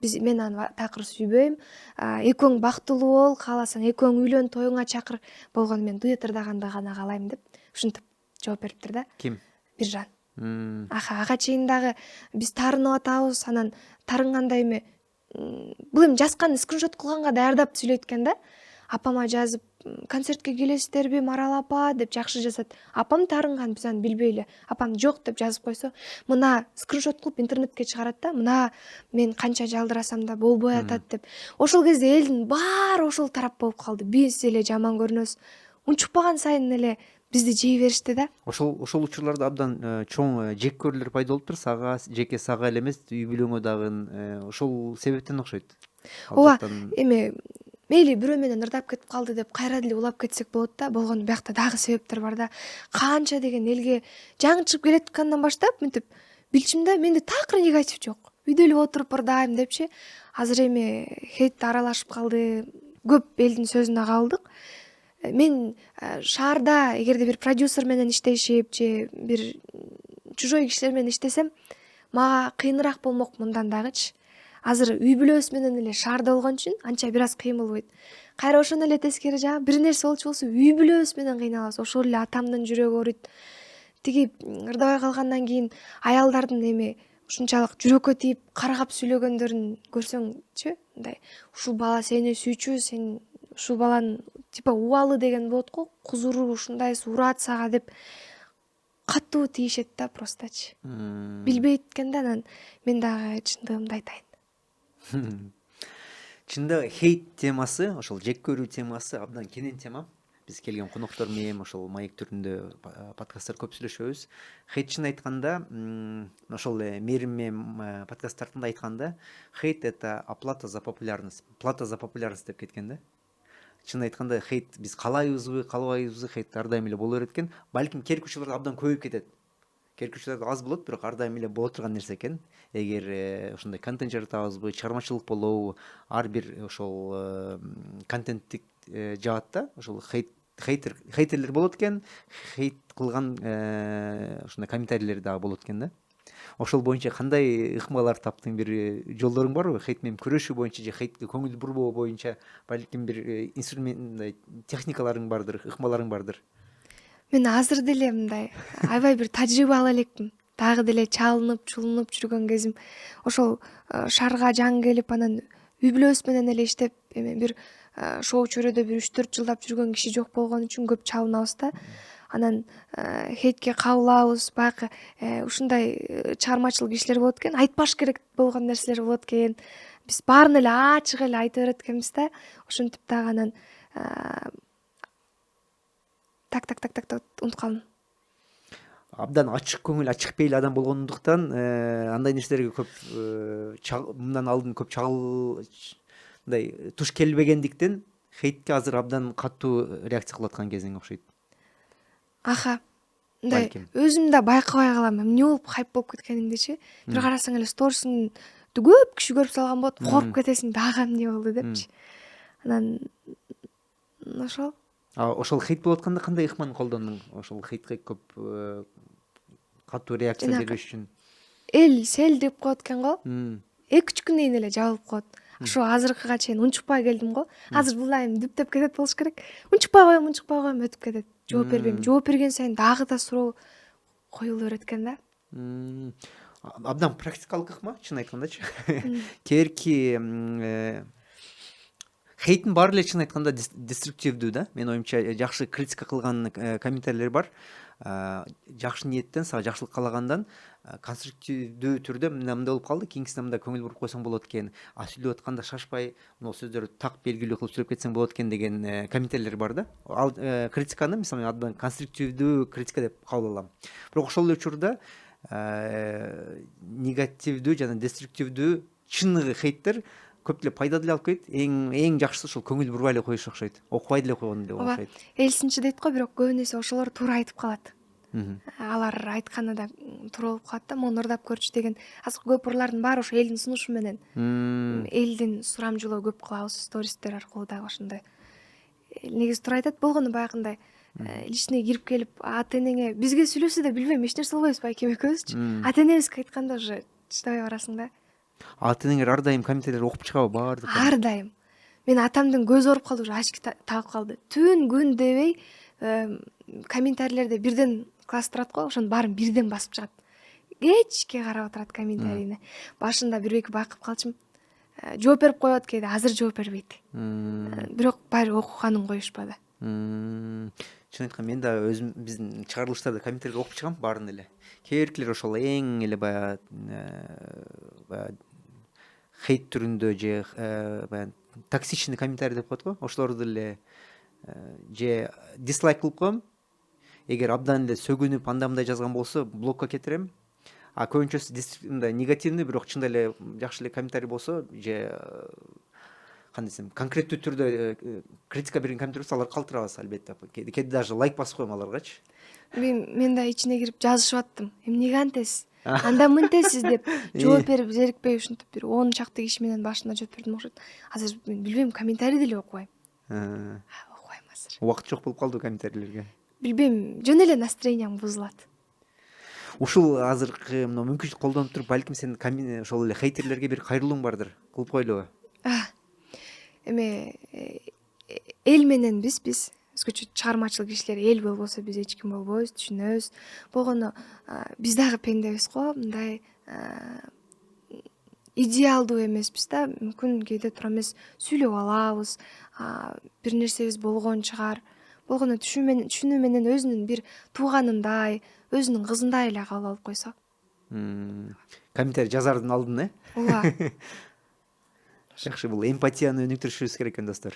Мен аны такыр сүйбөйм. Экөөң бактылуу бол, кааласаң экөөң үйлөн, тоюңа чакыр. Болгону мен дуэт ырдаганды гана каалайм деп ушинтип жооп бериптир да. Ким? Биржан. Ага чейин дагы биз таарынып атабыз. Анан тарынганда эми бул эми жазган скриншот кылганга даярдап сүйлөйт экен да. Апама жазып, концертке келесиздерби Марал апа деп жакшы жазат. Апам тарынган, биз аны билбей эле. Апам жок деп жазып койсо, мына скриншот кылып интернетке чыгарат да. Мына мен канча жалдырасам да болбой атат деп. Ошол кезде элдин баары ошол тарап болуп калды. Биз эле жаман көрүнөбүз. Унчукпаган сайын эле бизди жей беришти да. Ошол учурларда абдан чоң жек көрүүлөр пайда болуптур сага, жеке сага эле эмес, үй бүлөңө дагы ошол себептен окшойт. Ооба, эми мейли бирөө менен ырдап кетип калды деп кайра деле улап кетсек болот да. Болгону биякта дагы себептер бар да. Канча деген элге жаңы чыгып келаткандан баштап мынтип билчим да, менде такыр негатив жок. Үйдө эле отуруп ырдайм депчи. Азыр эми хейт аралашып калды. Көп элдин сөзүнө кабылдык. Мен шаарда эгерде бир продюсер менен иштешип же бир чужой кишилер менен иштесем, мага кыйыныраак болмок мындан дагычы. Азыр үй бүлөбүз менен эле шаарда болгон үчүн анча бир аз кыйын болбойт. Кайра ошону эле тескери жагы бир нерсе болчу болсо үй бүлөбүз менен кыйналабыз. Ошол эле атамдын жүрөгү ооруйт. Тиги ырдабай калгандан кийин аялдардын эми ушунчалык жүрөккө тийип каргап сүйлөгөндөрүн көрсөңчү, мындай ушул бала сени сүйчү, сен ушул баланын типа убалы деген болот го, кузуру ушундайсыз, урат сага деп катуу тийишет да простачы. Билбейт экен да. Анан мен дагы чындыгымды айтайын. Чында хейт темасы, ошол жек көрүү темасы абдан кенен тема. Биз келген коноктор менен ошол маек түрүндө подкасттар көп сүйлөшөбүз. Хейтчин айтканда, ошол Мерим менен подкасттарында айтканда, хейт это оплата за популярность. Плата за популярность деп кеткен да. чын айтканда хейт биз каалайбызбы каалабайбызбы хейт ар дайым эле боло берет экен. Балким керектүү учурларда абдан көбөйүп кетет. Керектүү учурларда аз болот, бирок ар дайым эле боло турган нерсе экен. Эгер ушундай контент жаратабызбы, чыгармачылык болобу, ар бир ошол контенттик жаатта ошол хейтерлер болот экен, хейт кылган ушундай комментарийлер дагы болот экен да. Ошол боюнча кандай ыкмалар таптың, бир жолдоруң барбы? Хейт менен күрөшүү боюнча же хейтке көңүл бурбоо боюнча балким бир инструмент, техникаларың бардыр, ыкмаларың бардыр. Мен азыр деле мындай аябай бир тажрыйба ала элекмин. Дагы деле чалынып чулунуп жүргөн кезим ошол шаарга жаңы келип анан үй бүлөбүз менен эле иштеп эме бир шоу чөйрөдө бир 3-4 жылдап жүргөн киши жок болгон үчүн көп чалынабыз да. Анан хейтке кабылабыз, баягы ушундай чыгармачыл кишилер болот экен, айтпаш керек болгон нерселер болот экен. Биз баарын эле ачык эле айта берет экенбиз да. Ошентип дагы анан так унутуп калдым. Абдан ачык көңүл, ачык пейил адам болгондуктан андай нерселерге көп мындан алдын көп мындай туш келбегендиктен хейтке азыр абдан катуу реакция кылып аткан кезиң окшойт. Аха. Мындай Балким. өзүм да байкабай калам, эмне болуп хайп болуп кеткениңдичи. Бир карасаң эле сторисиңди көп киши көрүп салган болот, коруп кетесиң, дагы эмне болду депчи. Анан ошол. Ошол хейт болуп атканда кандай ыкманы колдондуң? Ошол хейтке көп катуу реакция бербеш үчүн. Эл селдип коет экен го. 2-3 күндөн кийин эле жабылып коет. Ошо азыркыга чейин унчукпай келдим го. Азыр бул айым дүптөп кетет болуш керек. Унчукпай коем өтүп кетет. Жооп бербейм. Жооп берген сайын дагы да суроо коюла берет экен да. Абдан практикалык ыкма, чын айткандачы. Кээрки хейттин баары эле чын айтканда деструктивдүү да. Менин оюмча жакшы критика кылган комментарийлер бар. Жакшы ниеттен, сага жакшылык каалагандан конструктивдүү түрдө мындай болуп калды, кийинкисине мындай көңүл буруп койсоң болот экен, сүйлөп атканда шашпай, могу сөздөрдү так белгилүү кылып сүйлөп кетсең болот экен деген комментарийлер бар да. Ал критиканы мисалы абдан конструктивдүү критика деп кабыл алам. Бирок ошол эле учурда негативдүү жана деструктивдүү чыныгы хейттер көп деле пайда деле алып келет. Эң жакшысы ошол көңүл бурбай эле коюш окшойт. Окубай деле койгон деле окшойт. Элсинчи дейт го, бирок көбүнесе ошолор туура айтып калат. Алар айтканы да туура болуп калат да, мону ырдап көрчү деген. Азыр көп ырлардын баары ошо элдин сунушу менен. Элдин сурамжылоо көп кылабыз, стористер аркылуу дагы ошондой. Негизи туура айтат, болгону баягындай личный кирип келип, ата-энеңе бизге сүйлөсө да билбейм, эч нерсе болбойбуз байке экөөбүзчү. Ата-энебизге айтканда уже чыдабай барасың да. Ата-энеңер ар дайым комментарийлер окуп чыгабы баардык? Ар дайым. Мен атамдын көзү ооруп калды, уже ачки таап калды. Түн күн дебей комментарийлерде бирден класс турат го, ошонун баарын бирден басып чыгат. Кечке карап отурат комментарийни. Башында бир-эки байкап калчумун. Жооп берип коет кээде, азыр жооп бербейт. Бирок баары окуганын коюшпады. Чын айтканда мен да өзүм биздин чыгарылыштарда комментарийлер окуп чыгам баарын эле. Кээ биркилер ошол эң эле баягы хейт түрүндө же баягы токсичный комментарий деп коет го, ошолорду эле же дислайк кылып коем. Эгер абдан эле сөгүнүп андай мындай жазган болсо блокко кетирем. Көбүнчөсү мындай негативный, бирок чында эле жакшы эле комментарий болсо же кандай десем, конкреттүү түрдө критика берген комментарий болсо алар калтырабыз албетте. Кээде даже лайк басып коем аларгачы. Мен да ичине кирип жазышып аттым. Эмнеге антесиз? Анда мынтесиз деп жооп берип зерикпей ушинтип бир 10 чакты киши менен башында жооп бердим окшойт. Азыр мен билбейм, комментарий деле окубайм. Окубайм азыр. Убакыт жок болуп калды комментарийлерге. Билбейм, жөн эле настроениям бузулат. Ушул азыркы мына мүмкүнчүлүк колдонуп туруп, балким сен ошол эле хейтерлерге бир кайрылууң бардыр. Кылып коелубу? Эме эл менен биз өзгөчө чыгармачыл кишилер, эл болбосо биз эч ким болбойбуз, түшүнөбүз. Болгону биз дагы пендебиз го, мындай идеалдуу эмеспиз да. Мүмкүн кээде туура эмес сүйлөп алабыз, бир нерсебиз болгон чыгар. Болгону түшүнүү менен өзүнүн бир тууганындай, өзүнүн кызындай эле кабыл алып койсо. Комментарий жазардын алдын, Ооба. Жакшы, бул эмпатияны өнүктүрүшүбүз керек экен достор.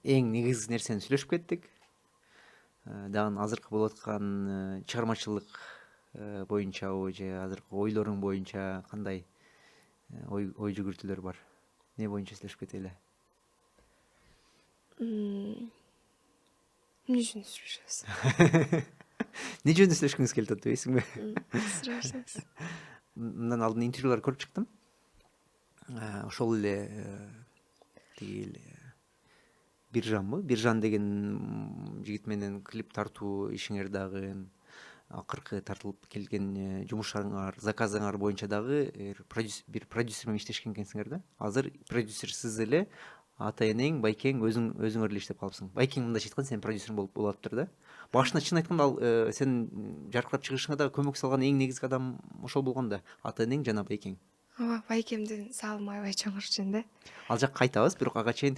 Эң негизги нерсени сүйлөшүп кеттик. Дагы азыркы болуп аткан чыгармачылык боюнчабы же азыркы ойлоруң боюнча кандай ой жүгүртүүлөр бар? Не боюнча сүйлөшүп кетели? эмне үчүн сүйлөшөбүз? Не жөнүндө сүйлөшкүңүз келип атат дебейсиңби? Сурай берсеңиз. Мындан алдын интервьюлар көрүп чыктым. Ошол эле тиги эле Биржанбы? Биржан деген жигит менен клип тартуу ишиңер дагы акыркы тартылып келген жумушуңар, заказыңар боюнча дагы бир продюсер менен иштешкен экенсиңер да. Азыр продюсер сиз эле, ата энең, байкең, өзүңөр эле иштеп калыпсың. Байкең мындайча айтканда сенин продюсериң болуп атыптыр да. Башында чын айтканда ал сенин жаркырап чыгышыңа дагы көмөк салган эң негизги адам ошол болгон да. Ата энең жана байкең. Ооба, байкемдин салымы аябай чоңур экен да. Ал жакка кайтабыз, бирок ага чейин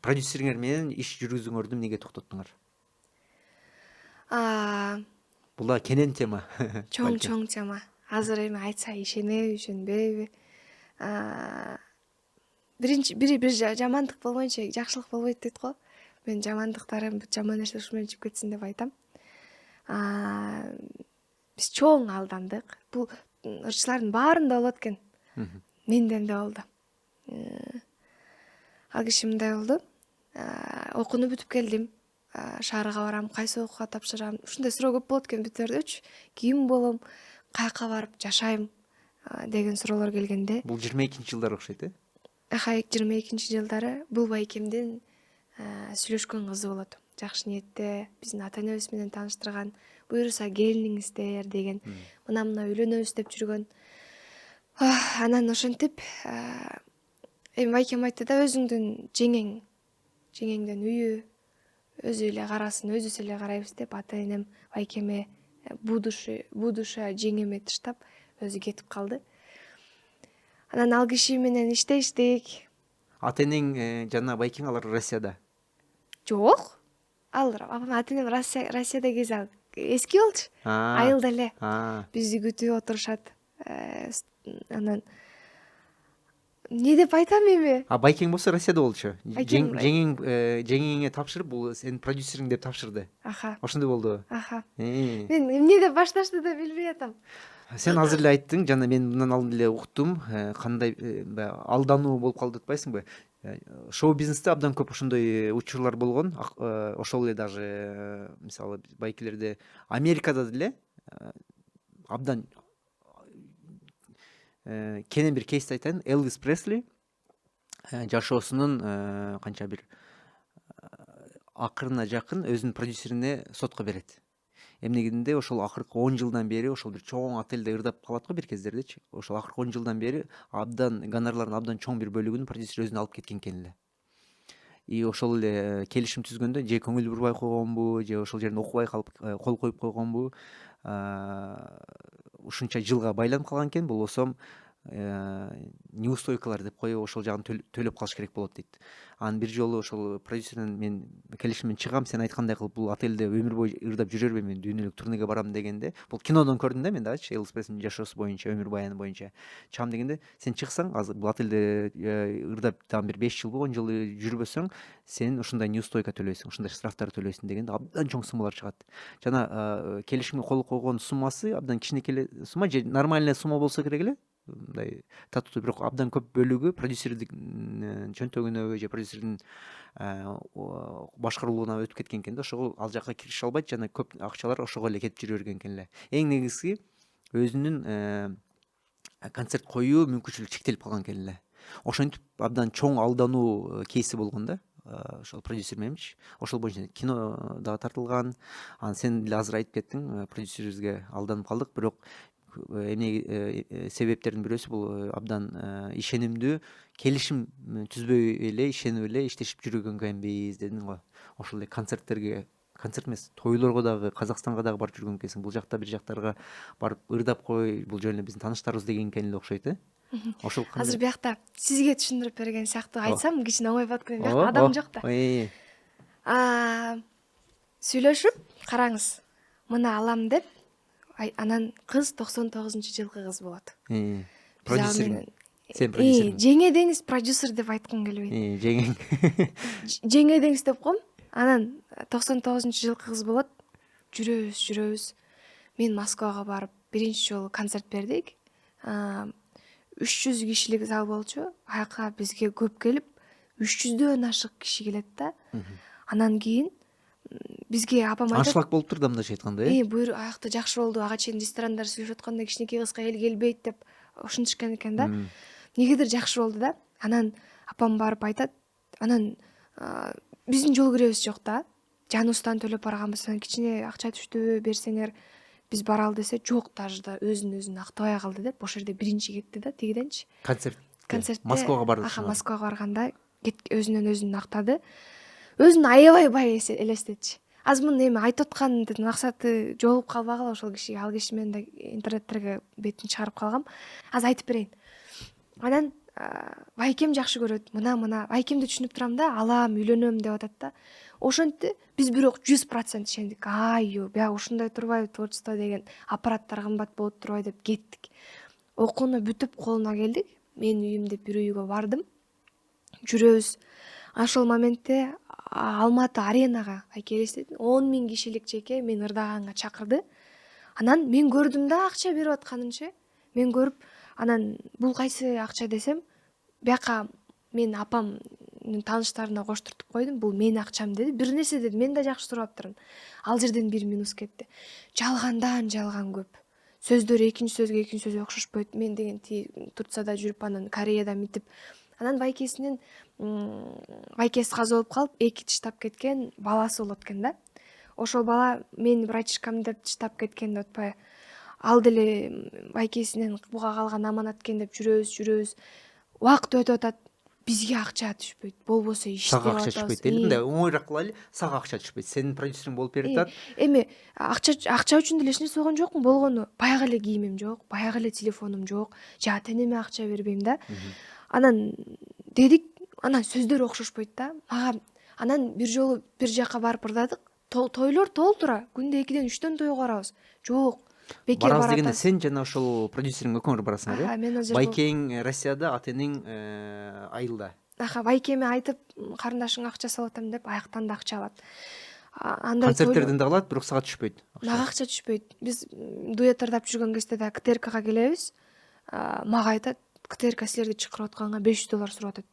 продюсериңер менен иш жүргүзүүңөрдү эмнеге токтоттуңар? Бул да кенен тема. Чоң тема. Азыр эми айтса ишенеби, ишенбейби? Бир жамандык болбойнчо жакшылык болбойт дейт го. Мен жамандыктарым жаман нерсе ушу менен чыгып кетсин деп айтам. Биз чоң алдандык. Бул ырчылардын баарында болот экен. Менден да болду. Ал киши мындай болду. Окууну бүтүп келдим. Шаарга барам, кайсы окууга тапшырам? Ушундай суроо көп болот экен бүтөрдөчү. Ким болом? Каяка барып жашайм? Деген суроолор келгенде. Бул 22-жылдар окшойт, э? 22-жылдары бул байкемдин сүйлөшкөн кызы болот. Жакшы ниетте биздин ата энебиз менен тааныштырган, буюрса келиңиздер деген. Мына үйлөнөбүз деп жүргөн. Анан ошентип эми байкем айтты да, өзүңдүн жеңеңдин үйү, өзү эле карасын, өзүбүз эле карайбыз деп ата энем байкеме будущая жеңеме таштап өзү кетип калды. Анан ал киши менен иштештик. Ата энең жана байкең алар Россияда. Жок. Ал ата энем Россияда кези ал эски болчу. Айылда эле. Бизди күтүп отурушат. Анан эмне деп айтам эми? Байкең болсо Россияда болчу. Жеңеңе тапшырып, бул сенин продюсериң деп тапшырды. Ошондой болду. Мен эмне деп башташты да билбей атам. Сен азыр эле айттың, жана мен мындан алдын эле уктум, кандай алдануу болуп калды атпайсыңбы? Шоу бизнесте абдан көп ошондой учурлар болгон. Ошол эле даже мисалы байкелерде Америкада деле абдан кенен бир кейсти айтайын. Элвис Пресли жашоосунун канча бир акырына жакын өзүнүн продюсерине сотко берет. Эмнегенде ошол акыркы 10 жылдан бери ошол бир чоң отельде ырдап калат го бир кездердечи. Ошол акыркы 10 жылдан бери абдан гонорарлардын абдан чоң бир бөлүгүн продюсер өзүнө алып кеткен экен эле. И ошол эле келишим түзгөндө же көңүл бурбай койгонбу, же ошол жерин окубай калып кол коюп койгонбу, ушунча жылга байланып калган экен. Болбосо неустойкалар деп коюп ошол жагын төлөп калыш керек болот дейт. Анан бир жолу ошол продюсерден мен келишиммен чыгам, сен айткандай кылып бул отельде өмүр бою ырдап жүрөрбү, мен дүйнөлүк турнеге барам дегенде, бул кинодон көрдүм да мен дагычы, Элвис Преслинин жашоосу боюнча, өмүр баяны боюнча чыгам дегенде, сен чыксаң азыр бул отельде ырдап там бир 5 жыл 10 жыл жүрбөсөң, сен ушундай неустойка төлөйсүң, ушундай штрафтар төлөйсүң дегенде абдан чоң суммалар чыгат. Жана келишимге кол койгон суммасы абдан кичинекей сумма, же нормальный сумма болсо керек эле. Мындай татуу, бирок абдан көп бөлүгү продюсердин чөнтөгүнө же продюсердин башкаруулуна өтүп кеткен экен да. Ошого ал жакка киреше албайт, жана көп акчалар ошого эле кетип жүрө берген экен эле. Эң негизги өзүнүн концерт коюу мүмкүнчүлүгү чектелип калган экен эле. Ошентип абдан чоң алдануу кейси болгон да. Ошол продюсер мененчи. Ошол боюнча кино дагы тартылган. Анан сен деле азыр айтып кеттиң, продюсерибизге алданып калдык, бирок себептердин бирөөсү бул абдан ишенимдүү келишим түзбөй эле, ишенип эле иштешип жүргөн экенбиз дедиң го. Ошол эле концерт эмес, тойлорго дагы, Казакстанга дагы барып жүргөн экенсиң. Бул жакта бир жактарга барып ырдап кой, бул жөн эле биздин тааныштарыбыз деген экен эле окшойт, э? Ошол азыр биякта сизге түшүндүрүп берген сыяктуу айтсам кичине оңой болот экен. Биякта адам жок да. Сүйлөшүп, караңыз, мына алам деп, анан кыз 99-жылкы кыз болот. Продюсер. Сен продюсер. Жеңе деңиз, продюсер деп айткым келбейт. Жеңең. Жеңе деңиз деп коем. Анан 99-жылкы кыз болот. Жүрөбүз. Мен Москвага барып биринчи жолу концерт бердик. 300 кишилик зал болчу. Аяка бизге көп келип, 300дөн ашык киши келет да. Анан кийин бизге апам айтат, аншлаг болуп турду мындайча айтканда, э? буюр аякта жакшы болду, ага чейин ресторандар сүйлөшүп атканда кичинекей кызга эл келбейт деп ушинтишкен экен да. Негедир жакшы болду да. Анан апам барып айтат, анан биздин жол киребиз жок да. Жаныбыздан төлөп барганбыз, анан кичине акча түштүбү берсеңер биз баралы десе, жок, даже да өзүн актабай калды деп, ошол жерде биринчи кетти да, тигиденчи. Концертте Москвага барды. Москвага барганда өзүн актады. Өзүн аябай бай элестетчи. Азмын эми айтып аткандын максаты жолугуп калбагыла ошол кишиге. Ал киши менен да интернеттерге бетин чыгарып калгам. Азыр айтып берейин. Анан байкем жакшы көрөт. Мына байкемди түшүнүп турам да, алам, үйлөнөм деп атат да. Ошентти биз бирок 100% ишендик. Бияк ушундай турбайбы, творчество деген аппараттар кымбат болуп турбай деп кеттик. Окууну бүтүп колуна келдик. Мен үйүм деп бир үйгө бардым. Жүрөбүз. Ошол моментте Алматы аренага байке элестетин 10.000 кишилик жеке мен ырдаганга чакырды. Анан мен көрдүм да акча берип атканынчы. Мен көрүп, анан бул кайсы акча десем, бияка мен апамдын тааныштарына коштуртуп койдум. Бул менин акчам деди. Бир нерсе деди, мен да жакшы туруптырмын. Ал жерден бир минус кетти. Жалгандан жалган көп. Сөздөр экинчи сөзгө окшошпойт. Мен деген Турцияда жүрүп, анан Кореяда мынтип. Анан байкеси каза болуп калып, 2 тыштап кеткен баласы болот экен да. Ошол бала мен врачкам деп тыштап кеткен деп атпайбы. Ал деле байкесинен буга калган аманат экен деп жүрөбүз. Убакыт өтүп атат. Бизге акча түшпөйт. Болбосо иштеп Сага атабыз. акча түшпөйт эле, мындай оңоюраак кылайлы. Сага акча түшпөйт. Сенин продюсериң болуп берип атат. Эми акча үчүн деле эч нерсе болгон жокмун. Болгону баягы эле кийимим жок, баягы эле телефонум жок. Же ата-энеме акча бербейм да. Анан дедик, анан сөздөр окшошпойт да. Мага анан бир жолу бир жака барып ырдадык. Тойлор толтура. Күндө 2ден 3төн тойго барабыз. Жок. Бекер Барабыз дегенде баратабыз. сен жана ошол продюсериң экөөңөр барасыңар, э? Мен азыр Байкең Россияда, ата-энең айылда. Байкеме айтып, карындашыңа акча салып атам деп, аяктан да акча алат. Андай Концерттерден да алат, бирок сага түшпөйт. Мага акча түшпөйт. Биз дуэт ырдап жүргөн кезде да КТРКга келебиз. Мага айтат, КТРК силерди чакырып атканга $500 сурап атат.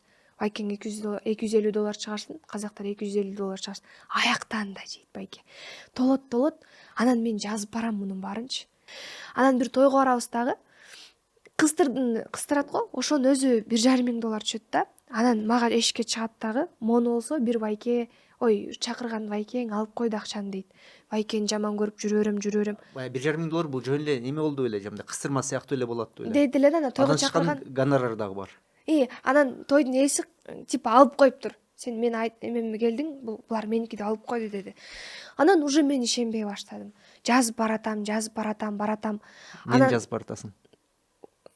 Байкең $250 чыгарсын, казактар $250 чыгарсын. Аяктан да жейт байке. Толот. Анан мен жазып барам мунун баарынчы. Анан бир тойго барабыз дагы. Кыстырат го, ошонун өзү $1,500 түшөт да. Анан мага эшикке чыгат дагы, мону болсо бир байке, чакырган байкең алып койду акчаны дейт. Байкени жаман көрүп жүрөм. Баягы $1,500 бул жөн эле неме болду беле, жамандай кыстырма сыяктуу эле болот беле. Дейт эле да, анан тойго чакырган. Гонорар дагы бар. Анан тойдун ээси типа алып коюптур. Сен мен эмеме келдиң, булар меники деп алып койду деди. Анан уже мен ишенбей баштадым. Жазып баратам. Мен жазып баратасың.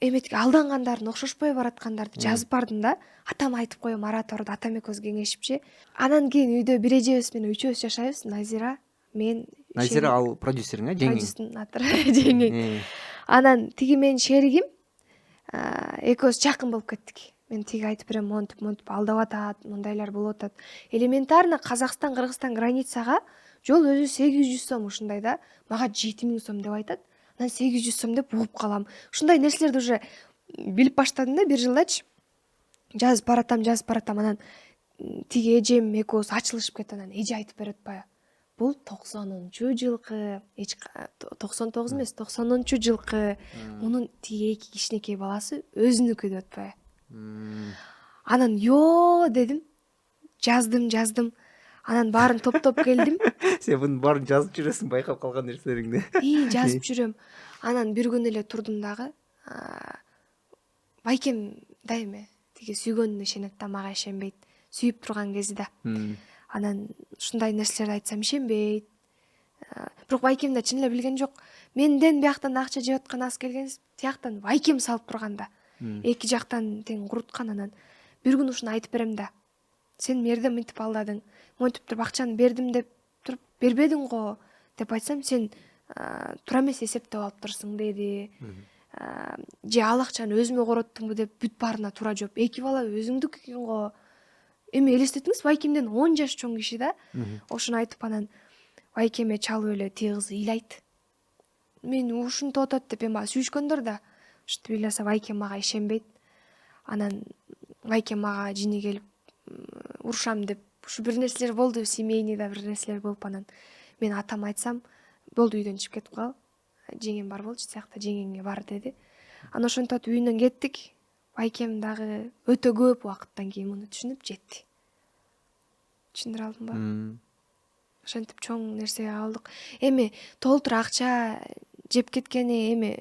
Эметип алдангандардын, окшошпой бараткандарды жазып бардым да. Атам айтып коем, ораторду атам экөөбүз кеңешипчи. Анан кийин үйдө бир эжебиз менен үчөөбүз жашайбыз. Назира, мен, Назира ал продюсериң, жеңиң. Продюсердин аты жеңиң. Анан тиги менин шеригим, экөөбүз жакын болуп кеттик. Мен тиги айтып берем, монтип алдап атат, мындайлар болуп атат. Элементарно Казакстан-Кыргызстан границага жол өзү 800 сом ушундай да. Мага 7000 сом деп айтат. Анан 800 сом деп угуп калам. Ушундай нерселерди уже билип баштадым да, бир жылдачы. Жазып баратам. Анан тиги эжем экөөбүз ачылышып кетти. Анан эже айтып берет атпайбы. Бул 90-жылкы, 99 эмес, 90-жылкы. Мунун тиги эки кичинекей баласы өзүнүкү деп атпайбы. Анан дедим. Жаздым. Анан баарын топтоп келдим. Сен бунун баарын жазып жүрөсүң, байкап калган нерселериңди. Жазып жүрөм. Анан бир күн эле турдум дагы. Байкем дайыме тиги сүйгөнүнө ишенет да, мага ишенбейт. Сүйүп турган кези да. Анан ушундай нерселерди айтсам ишенбейт. Бирок байкем да чын эле билген жок. Менден бияктан акча жеп аткан аз келген, тияктан байкем салып турганда. Эки жактан тең куруткан. Анан бир күн ушуну айтып берем да. Сен мерде мынтип алдадың. Монтип туруп акчаны бердим деп туруп бербедиң го деп айтсам, сен туура эмес эсептеп алыптырсың деди. Же ал акчаны өзүмө короттуңбу деп бүт баарына туура жооп. Эки бала өзүңдүк экен го. Эми элестетиңиз, байкемден 10 жаш чоң киши да. Ошону айтып, анан байкеме чалып эле тиги кыз ыйлайт. Мен ушинтип атат деп эми сүйүшкөндөр да. Ушинтип ыйласа байкем мага ишенбейт. Анан байкем мага жини келип, урушам деп ушу бир нерселер болду, семейныйда бир нерселер болуп, анан мен атама айтсам болду, үйдөн чыгып кетип кал, жеңем бар болчу сиякта, жеңеңе бар деди. Анан ошентип үйүнөн кеттик. Байкем дагы өтө көп убакыттан кийин муну түшүнүп жетти. Түшүндүрө алдымбы? Ошентип чоң нерсе алдык. Эми толтура акча жеп кеткени, эми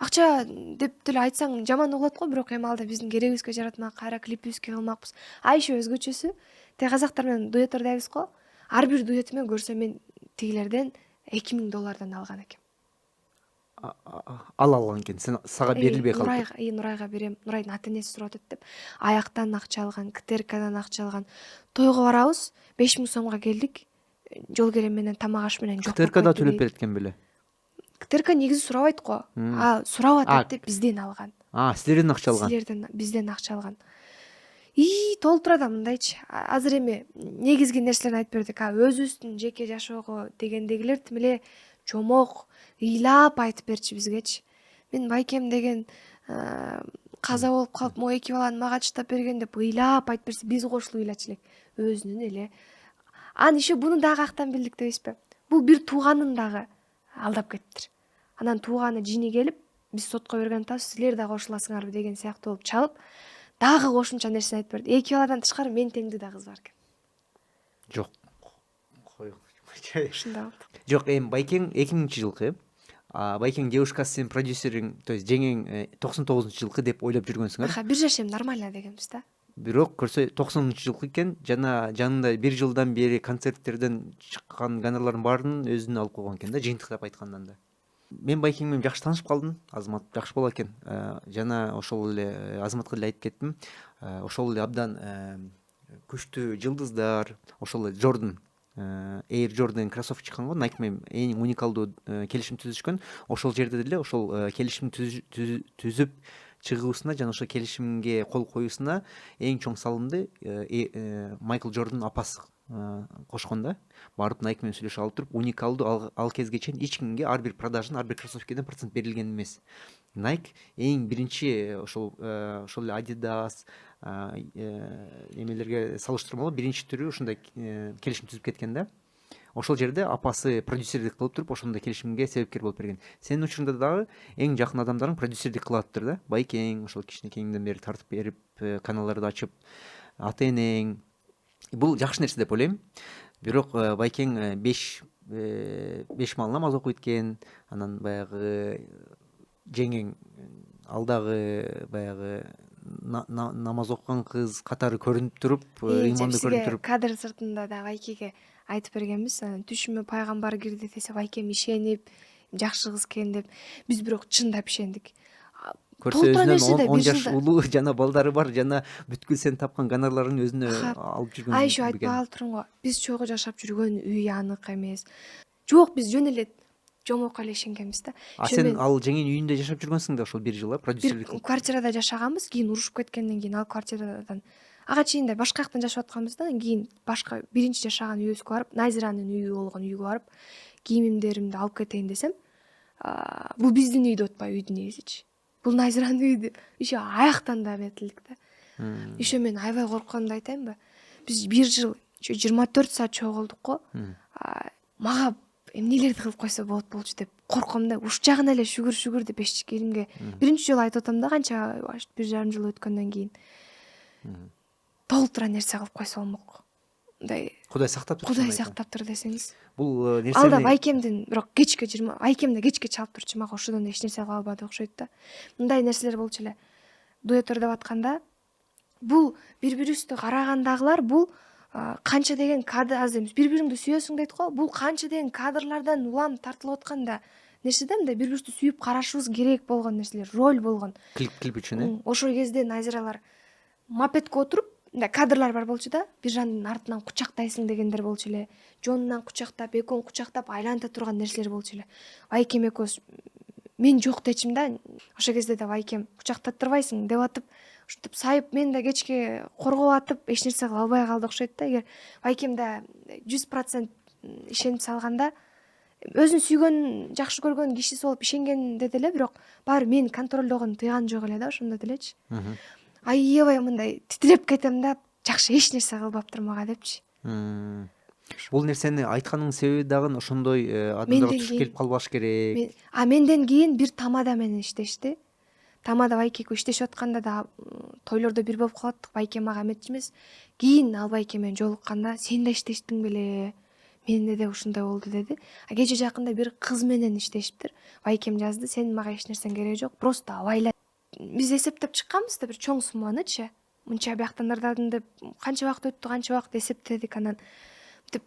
акча деп деле айтсаң жаман угулат го, бирок эми алда биздин керегибизге жаратмак, кайра клипибизге кылмакпыз. А еще өзгөчөсү, те казактар менен дуэт ырдайбыз го. Ар бир дуэтиме көрсөм мен тигилерден $2000 алган экем. Алган экен, сага берилбей калды. Нурайга берем, Нурайдын ата энеси сурап атат деп. Аяктан акча алган, КТРКдан акча алган. Тойго барабыз, 5000 сомго келдик. Жол керем менен тамак аш менен жок. КТРК да төлөп берет экен беле? КТРК негизи сурабайт го. Сурап атат деп бизден алган. Силерден акча алган. Силерден бизден акча алган. Толтурада мындайчы. Азыр эми негизги нерселерди айтып бердик. Өзүбүздүн жеке жашоого дегендегилер тим эле чомок ыйлап айтып берчи бизгечи. Мен байкем деген каза болуп калып, могу 2 баланы мага чыштап берген деп ыйлап айтып берсе, биз кошулуп ыйлачу элек. Өзүнүн эле. Анан еще буну дагы актан билдик дейбизби? Бул бир тууганын дагы алдап кетиптир. Анан тууганы жини келип, биз сотко берген атабыз, силер да кошуласыңарбы деген сыяктуу болуп чалып, дагы кошумча нерсе айтып берди. 2 баладан тышкары мен теңдүү да кыз бар экен. Жок. Ушундай болду. Жок, эми Байкең 2000-жылкы. Байкең девушкасы сенин продюсериң, то есть жеңең 99-жылкы деп ойлоп жүргөнсүңөр. Бир жашем нормально дегенбиз да. Бирок көрсө 90-жылкы экен, жана жанында 1 жылдан бери концерттерден чыккан гонорарлардын баарын өзүнө алып койгон экен да, жыйынтыктап айткандан да. Мен Байкең менен жакшы таанышып калдым. Азамат жакшы бала экен. Жана ошол эле Азаматка деле айтып кеттим. Ошол эле абдан күчтүү жылдыздар, ошол эле Jordan, Air Jordan кроссовка чыккан го, Nike менен эң уникалдуу келишим түзүшкөн. Ошол жерде деле ошол келишимди түзүп чыгуусуна жана ошол келишимге кол коюусуна эң чоң салымды Майкл Джордан апасы кошкон да. Барып Nike менен сүйлөшүп алып туруп, уникалдуу ал кезге чейин эч кимге ар бир продажын, ар бир кроссовкеден процент берилген эмес. Nike эң биринчи ошол эле Adidas эмелерге салыштырмалуу биринчи түрү ушундай келишим түзүп кеткен да. Ошол жерде апасы продюсерлик кылып туруп, ошондой келишимге себепкер болуп берген. Сенин учурунда дагы эң жакын адамдарың продюсерлик кылаттыр да. Байкең ошол кичинекейиңден бери тартып берип, каналдарды ачып, ата энең. Бул жакшы нерсе деп ойлойм. Бирок Байкең 5 маал намаз окуйт экен. Анан баягы жеңең алдагы баягы намаз окуган кыз катары көрүнүп туруп, ыймандуу көрүнүп туруп. Кадр сыртында да Байкеге айтып бергенбиз. Түшүмө пайгамбар кирди десе, Байкем ишенип, жакшы кыз экен деп. Биз бирок чындап ишендик. Көрсө өзүнөн 10 жаш улуу жана балдары бар, жана бүткүл сен тапкан гонорарларын өзүнө алып жүргөн. Еще айтпай турум го. Биз чогуу жашап жүргөн үй анык эмес. Жок, биз жөн эле жомок эле ишенгенбиз да. Сен ал жеңенин үйүндө жашап жүргөнсүң да ошол 1 жыл, продюсерлик. Квартирада жашаганбыз, кийин урушуп кеткенден кийин ал квартирадан ага чейин да башка жактан жашап атканбыздан кийин башка биринчи жашаган үйүбүзгө барып, Найзиранын үйү болгон үйгө барып, кийимдеримди алып кетейин десем, бул биздин үй деп атпайбы, үйдүн ээсичи. Бул Найзиранын үйү деп, еще аяктан да метилдик да. Еще мен аябай коркконду айтайынбы? Биз 1 жыл 24 саат чогулдук го. Мага эмнелерди кылып койсо болот болчу деп корком да. Уш жагына эле шүгүр деп эчкенимге биринчи жолу айтып атам да, канча 1,5 жыл өткөндөн кийин. Толтура нерсе кылып койсо болмок. Мындай Кудай сактаптыр. Кудай сактаптыр десеңиз. Бул нерсени Алда Байкемдин бирок кечке Байкемде кечке чалып турчу, мага ошодон эч нерсе кыла албады окшойт да. Мындай нерселер болчу эле. Дуэт ырдап атканда бул бири-бирибизди карагандагылар бул канча деген кадр, азыр эмес бири-бириңди сүйөсүң дейт го. Бул канча деген кадрлардан улам тартылып атканда нерсе да, мындай бири-бирибизди сүйүп карашыбыз керек болгон нерселер, роль болгон. Клип үчүн. Ошол кезде Найзиралар мопедке отуруп, мындай кадрлар бар болчу да. Биржандын артынан кучактайсың дегендер болчу эле. Жонунан кучактап, экөөн кучактап айланта турган нерселер болчу эле. Байкем экөөбүз мен жок дечим да. Ошол кезде да Байкем кучактаттырбайсың деп атып, ушинтип сайып мен да кечке коргоп атып, эч нерсе кыла албай калды окшойт да. Эгер Байкем да 100% ишенип салганда, өзүн сүйгөн, жакшы көргөн кишиси болуп ишенгенде деле, бирок баары мени контролдогон тыйган жок эле да, ошондо делечи. Аябай мындай титиреп кетем да. жакшы эч нерсе кылбаптыр мага депчи. Бул нерсени айтканыңдын себеби дагы ошондой адамдарга Менден туш кийин- келип калбаш керек. Менден кийин бир тамада менен иштешти. Тамада байке экөө иштешип атканда да тойлордо бир болуп калаттык. Байке мага эметчи эмес. Кийин ал байке менен жолукканда сен да иштештиң беле? Менде да ушундай болду деди. Кече жакында бир кыз менен иштешиптир. Байкем жазды: сенин мага эч нерсең кереги жок, просто абайла. Биз эсептеп чыкканбыз да бир чоң сумманычы. Мынча бияктан ырдадым деп канча убакыт өттү, канча убакыт эсептедик, анан деп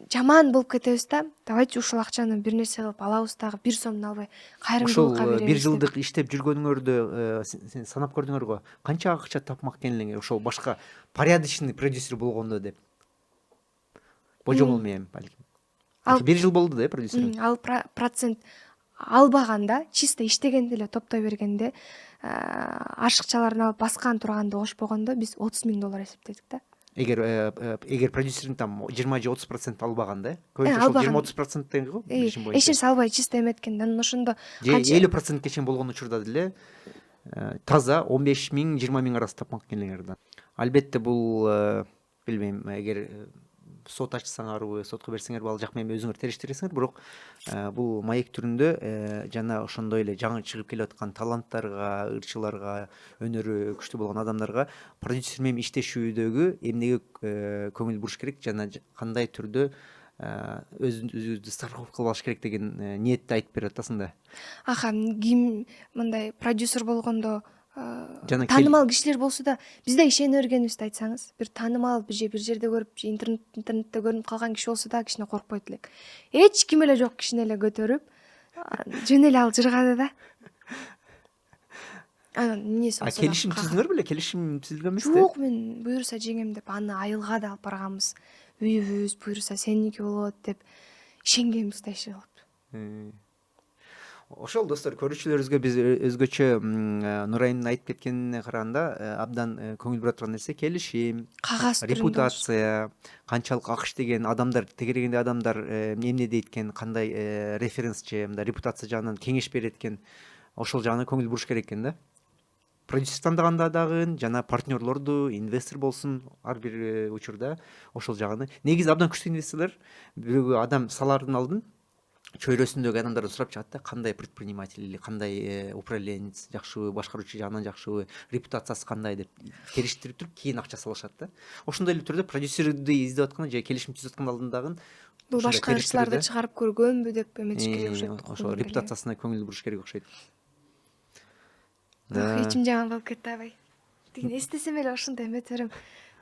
жаман болуп кетебиз да. Давайте ушул акчаны бир нерсе кылып алабыз дагы, 1 сомду албай кайрымдуулукка Ошол беребиз. 1 жылдык иштеп жүргөнүңөрдө сен санап көрдүңөр го, канча акча тапмак экенлигиңи ошол башка порядочный продюсер болгондо деп. Божомол менен балким. Ал- 1 жыл болду да продюсер. Ал процент албаганда, чисто иштегенде эле топтой бергенде, ашыкчаларын алып баскан турганда кошпогондо биз $30,000 эсептедик да. Эгер продюсердин там 20 же 30% албаган да, көбүнчө ошол албаган. 20-30% деген го билишим Эч боюнча. нерсе албай чисто эметкен. Анан ошондо Же канча 50% чейин болгон учурда деле таза 15,000 20,000 арасы тапмак экенлигиңер да. Албетте бул билбейм, эгер сот ачсаңарбы, сотко берсеңерби ал жак менен өзүңөр териштиресиңер, бирок бул маек түрүндө жана ошондой эле жаңы чыгып келе аткан таланттарга, ырчыларга, өнөрү күчтүү болгон адамдарга продюсер менен иштешүүдөгү эмнеге көңүл буруш керек жана кандай түрдө өзүбүздү страховка кылып алыш керек деген ниетти айтып берип атасың да. ким мындай продюсер болгондо Жана таанымал кишилер болсо да биз да ишене бергенибизди айтсаңыз, бир таанымал бир жерде көрүп, же интернетте көрүнүп калган киши болсо да кичине коркпойт элек. Эч ким эле жок кишини эле көтөрүп жөн эле ал жыргады да. Анан эмнеси болсо да Келишим түздүңөр беле? Келишим түзүлгөн эмес да? жок, мен буюрса жеңем деп аны айылга да алып барганбыз. Үйүбүз буюрса сеники болот деп ишенгенбиз да иши кылып. Ошол достор, көрүүчүлөрүбүзгө биз өзгөчө Нурайымдын айтып кеткенине караганда абдан көңүл бура турган нерсе келишим, Кагаз түрүндө репутация, канчалык акш деген адамдар, тегерегинде адамдар эмне дейт экен, кандай референс же мындай репутация жагынан кеңеш берет экен, ошол жагына көңүл буруш керек экен да. Продюсер тандаганда дагы жана партнерлорду, инвестор болсун ар бир учурда ошол жагыны. Негизи абдан күчтүү инвесторлор бирөөгө адам салардын алдын чөйрөсүндөгү адамдардан сурап чыгат да, кандай предприниматель или кандай управленец жакшыбы, башкаруучу жагынан жакшыбы, репутациясы кандай деп териштирип туруп кийин акча салышат да. Ошондой эле түрдө продюсерди издеп атканда же келишим түзүп аткан алдын дагы бул башка ырчыларды чыгарып көргөнбү деп эметиш керек окшойт. ошо репутациясына көңүл буруш керек окшойт. Ичим жаман болуп кетти аябай. Тигин эстесем эле ошондой эмете берем.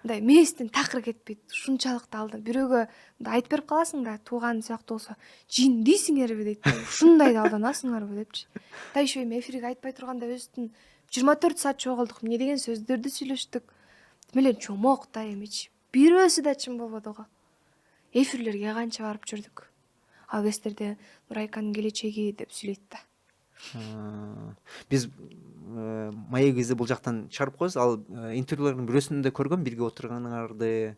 Мындай мээстен такыр кетпейт. Ушунчалык да алды. Бирөөгө айтып берип каласың да, тууган сыяктуу болсо, жин дейсиңерби дейт. Ушундай да алданасыңарбы депчи. Да еще эми эфирге айтпай турганда өзүбүздүн 24 саат чогулдук, эмне деген сөздөрдү сүйлөштүк. Демеле чомок да эмичи. Бирөөсү да чын болбоду го. Эфирлерге канча барып жүрдүк. Ал кездерде Нурайканын келечеги деп сүйлөйт да. Биз маегибизди бул жактан чыгарып коебуз. Ал интервьюлардын бирөөсүндө көргөм бирге отурганыңарды.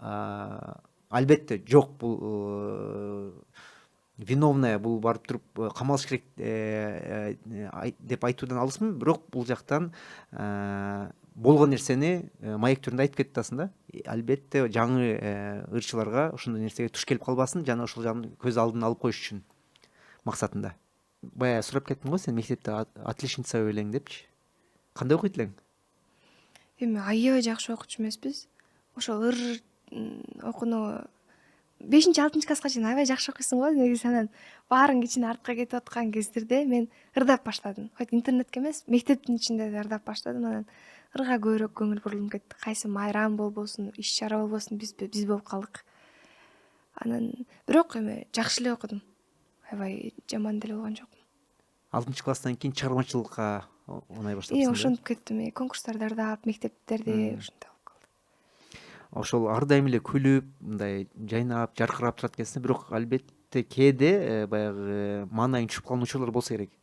Албетте жок, бул виновная, бул барып туруп камалыш керек деп айтуудан алысмын, бирок бул жактан болгон нерсени маек түрүндө айтып кетип атасың да. Албетте жаңы ырчыларга ошондой нерсеге туш келип калбасын жана ошол жагын көз алдына алып коюш үчүн максатында. Бая сурап кеттим го, сен мектепте отличница белең депчи. Кандай окуйт элең? Эми аябай жакшы окуучу эмеспиз. Ошол окууну 5-6 класска чейин аябай жакшы окуйсуң го. Негизи анан баарын кичине артка кетип аткан кездерде мен ырдап баштадым. Хоть интернетке эмес, мектептин ичинде да ырдап баштадым. Анан ырга көбүрөөк көңүл бурулуп кетти. Кайсы майрам болбосун, иш чара болбосун, биз болуп калдык. Анан бирок эми жакшы эле окудум. Аябай жаман деле болгон жок. 6 класстан кийин чыгармачылыкка оңой баштапсың. Ошентип кеттим. Конкурстарда ырдап, мектептерде ошондой болуп калды. Ошол ар дайым эле күлүп, мындай жайнап, жаркырап турат экенсиң, бирок албетте кээде баягы маанайың түшүп калган учурлар болсо керек.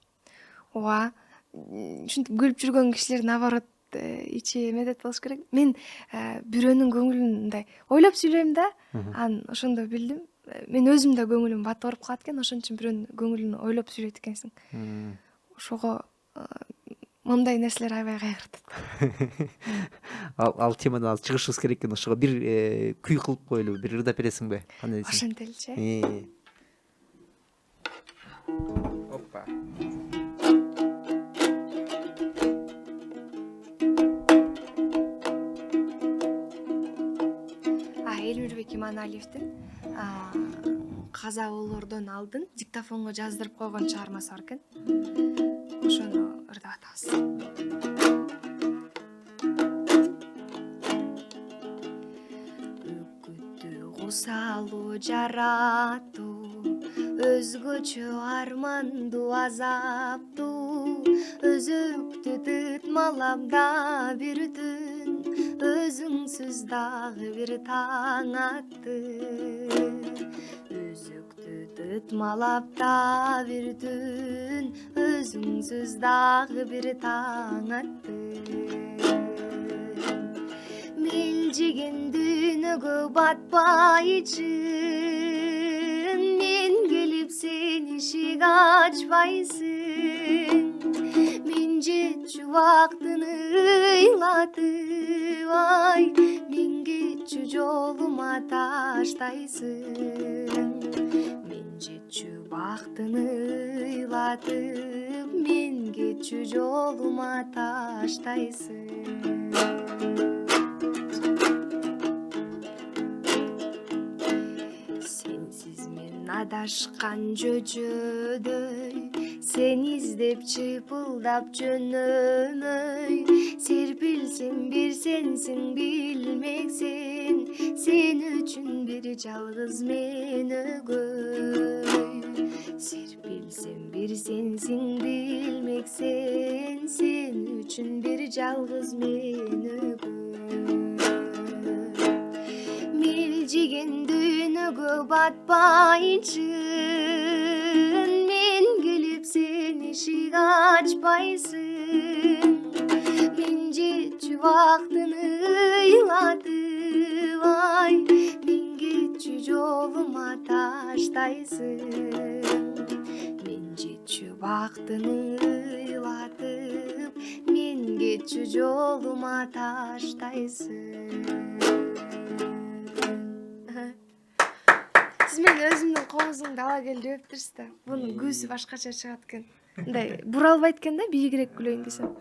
Ооба. Ушинтип күлүп жүргөн кишилер наоборот ичи эмедет болуш керек. Мен бирөөнүн көңүлүн мындай ойлоп сүйлөйм да, анан ошондо билдим. Мен өзүм да көңүлүм бат ооруп калат экен, ошон үчүн бирөөнүн көңүлүн ойлоп сүйлөйт экенсиң. Ошого мындай нерселер аябай кайгыртат. Ал темадан азыр чыгышыбыз керек экен. Ошого бир күй кылып коелу, бир ырдап бересиңби? Кандай дейсиң? Ошентеличи. Опа. Элмирбек Иманалиевдин каза болоордон алдын диктофонго жаздырып койгон чыгармасы бар экен. Ошону ырдап атабыз. Үкүттү кусалуу жараттуу, өзгөчө армандуу азаптуу, өзөктү тытмалап да бир түн, өзүңсүз дагы бир таң атты. Өзөктү тытмалап да бир түн, өзүңсүз дагы бир таң атты. Мелжиген дүйнөгө батпайчы, мен келип сен ишик ачпайсың. Мен жетчү убактыны ыйлатып, ай, мен кетчү жолума таштайсың. Мен жетчү убактыны ыйлатып, мен кетчү жолума таштайсың. Сенсиз мен адашкан жөжөдөй, сен издеп чыпылдап жөнөмөй. Серпилсең бир сенсиң билмексен, сен үчүн бир жалгыз мен өгөй. Серпилсең бир сенсиң билмексен, сен үчүн бир жалгыз мен өгөй. Мелжиген дүйнөгө батпайчы, мен келип сен ишик ачпайсың. Мен жетчү убактыны ыйлатып, ай, мен кетчү жолума таштайсың. Мен жетчү убактыны ыйлатып, мен кетчү жолума таштайсың. Сиз мен өзүмдүн комузумду ала кел дептирсиз да. Бунун күүсү башкача чыгат экен. Мындай буралбайт экен да, бийигирээк күлөйүн десем.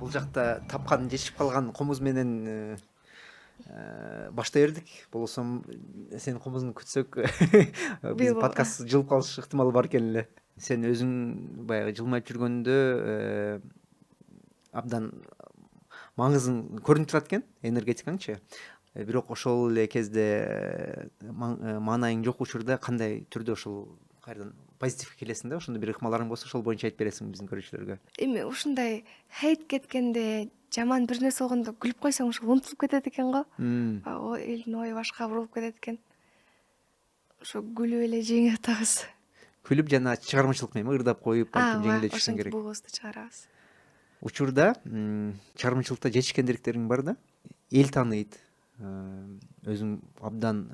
Бул жакта тапкан жетишип калган комуз менен баштай бердик. Болбосо сенин комузуңду күтсөк, биздин подкаст жылып калыш ыктымалы бар экен эле. Сен өзүң баягы жылмайып жүргөндө абдан маңызын көрүнүп турат экен энергетикаңчы. Бирок ошол эле кезде маанайың жок учурда кандай түрдө ошол кайрадан позитивге келесиң да? Ошондой бир ыкмаларың болсо ошол боюнча айтып бересиң биздин көрүүчүлөргө. Эми ушундай хейт кеткенде, жаман бир нерсе болгондо күлүп койсоң ошол унутулуп кетет экен го. Элдин ою башка бурулуп кетет экен. Ошо күлүп эле жеңип атабыз. Күлүп жана чыгармачылык менен ырдап коюп, антип жеңилдей түшүшүң керек. Бугузду чыгарабыз. Учурда чыгармачылыкта жетишкендиктериң бар да, эл тааныйт. Өзүң абдан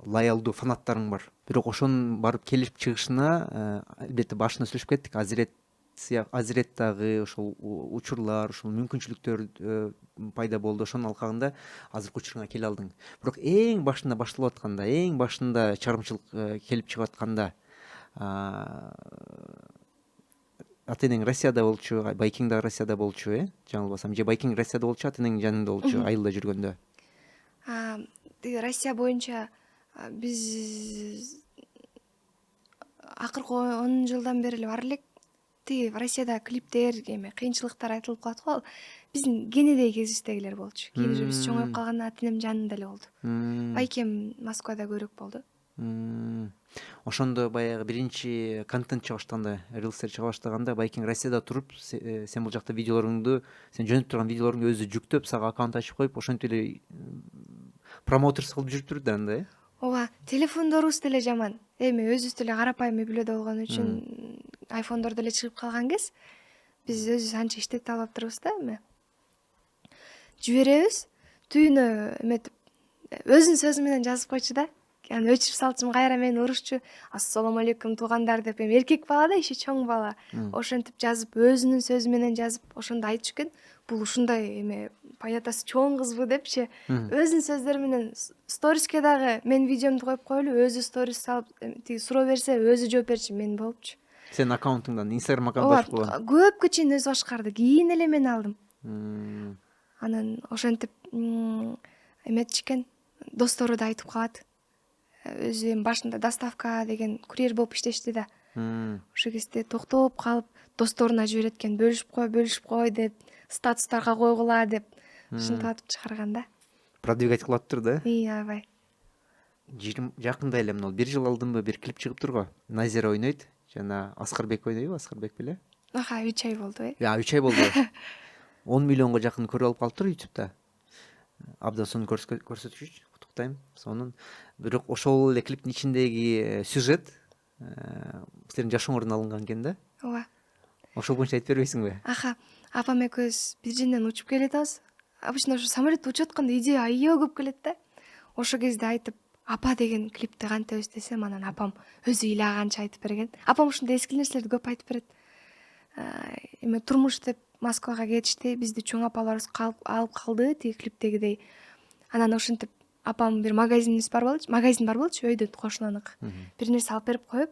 лоялдуу фанаттарың бар. Бирок ошонун барып келип чыгышына албетте башында сүйлөшүп кеттик. Азиреттагы ошол учурлар, ошол мүмкүнчүлүктөр пайда болду. Ошонун алкагында азыркы учуруңа келе алдың. Бирок эң башында башталып атканда, эң башында чыгармачылык келип чыгып атканда ата энең Россияда болчу, Байкиң дагы Россияда болчу, жаңылбасам, же Байкиң Россияда болчу, ата энең жанында болчу, айылда жүргөндө. Россия боюнча биз акыркы 10 жылдан бери эле бар элек. Тиги Россияда клиптер, эме кыйынчылыктар айтылып калат го. Биздин кенедей кезибиздегилер болчу. Кийин биз чоңоюп калганда ата энем жанында эле болду. Байкем Москвада көбүрөөк болду. Ошондо баягы биринчи контент чыга баштаганда, рилстер чыга баштаганда Байкиң Россияда туруп, сен бул жакта видеолоруңду, сен жөнөтүп турган видеолоруңду өзү жүктөп, сага аккаунт ачып коюп, ошентип эле промоутерс кылып жүрүптүр да анда, Ооба, телефондорубуз деле жаман. Эми өзүбүз деле карапайым үй бүлөдө болгон үчүн айфондор деле чыгып калган кез биз өзүбүз анча иштетип албаптырбыз да эми. Жиберебиз, түйүнө эметип өзүнүн сөзү менен жазып койчу да. анан өчүрүп салчумун, кайра мени урушчу. Ассалому алейкум туугандар деп, эми эркек бала да, еще чоң бала. Ошентип жазып, өзүнүн сөзү менен жазып, ошондо айтчу экен. Бул ушундай эме понятасы чоң кызбы депчи. Өзүнүн сөздөрү менен сториске дагы мен видеомду коюп коелу, өзү сторис салып, тиги суроо берсе өзү жооп берчү, мен болупчу. Сенин аккаунтуңдан, Instagram аккаунт ачып койгон. Көпкө чейин өзү башкарды. Кийин эле мен алдым. Мм. Анан ошентип эметчи экен, достору да айтып калат. Өзү эми башында доставка деген курьер болуп иштешти да. Ошол кезде токтоп калып, досторуна жиберет экен, бөлүшүп кой деп, статустарга койгула деп ушинтип атып чыгарган да. Продвигать кылып да. Аябай. Жакында эле мына 1 жыл алдынбы бир клип чыгып турго. Назира ойнойт, жана Аскарбек ойнойбу? Аскарбек беле? 3 ай болду, 3 ай болду. 10 миллионго жакын көрүп алып калыптыр YouTube'да. Абдан сонун көрсөтүшү, куттуктайм. Сонун. Бирок ошол эле клиптин ичиндеги сюжет сенин жашооңордон алынган экен да? Ооба. Ошол боюнча айтып бербейсиңби? Апам экөөбүз бир жерден учуп келатабыз. Обычно ошо самолетте учуп атканда идея аябай көп келет да. Ошол кезде айтып, апа деген клипти кантебиз десем, анан апам өзү ыйлаганча айтып берген. Апам ушундай эски нерселерди көп айтып берет. Эме турмуш деп Москвага кетишти, бизди чоң апаларыбыз алып калды, тиги клиптегидей. Анан ошентип апам бир магазин бар болчу, өйдө кошунанык. Бир нерсе алып берип коюп,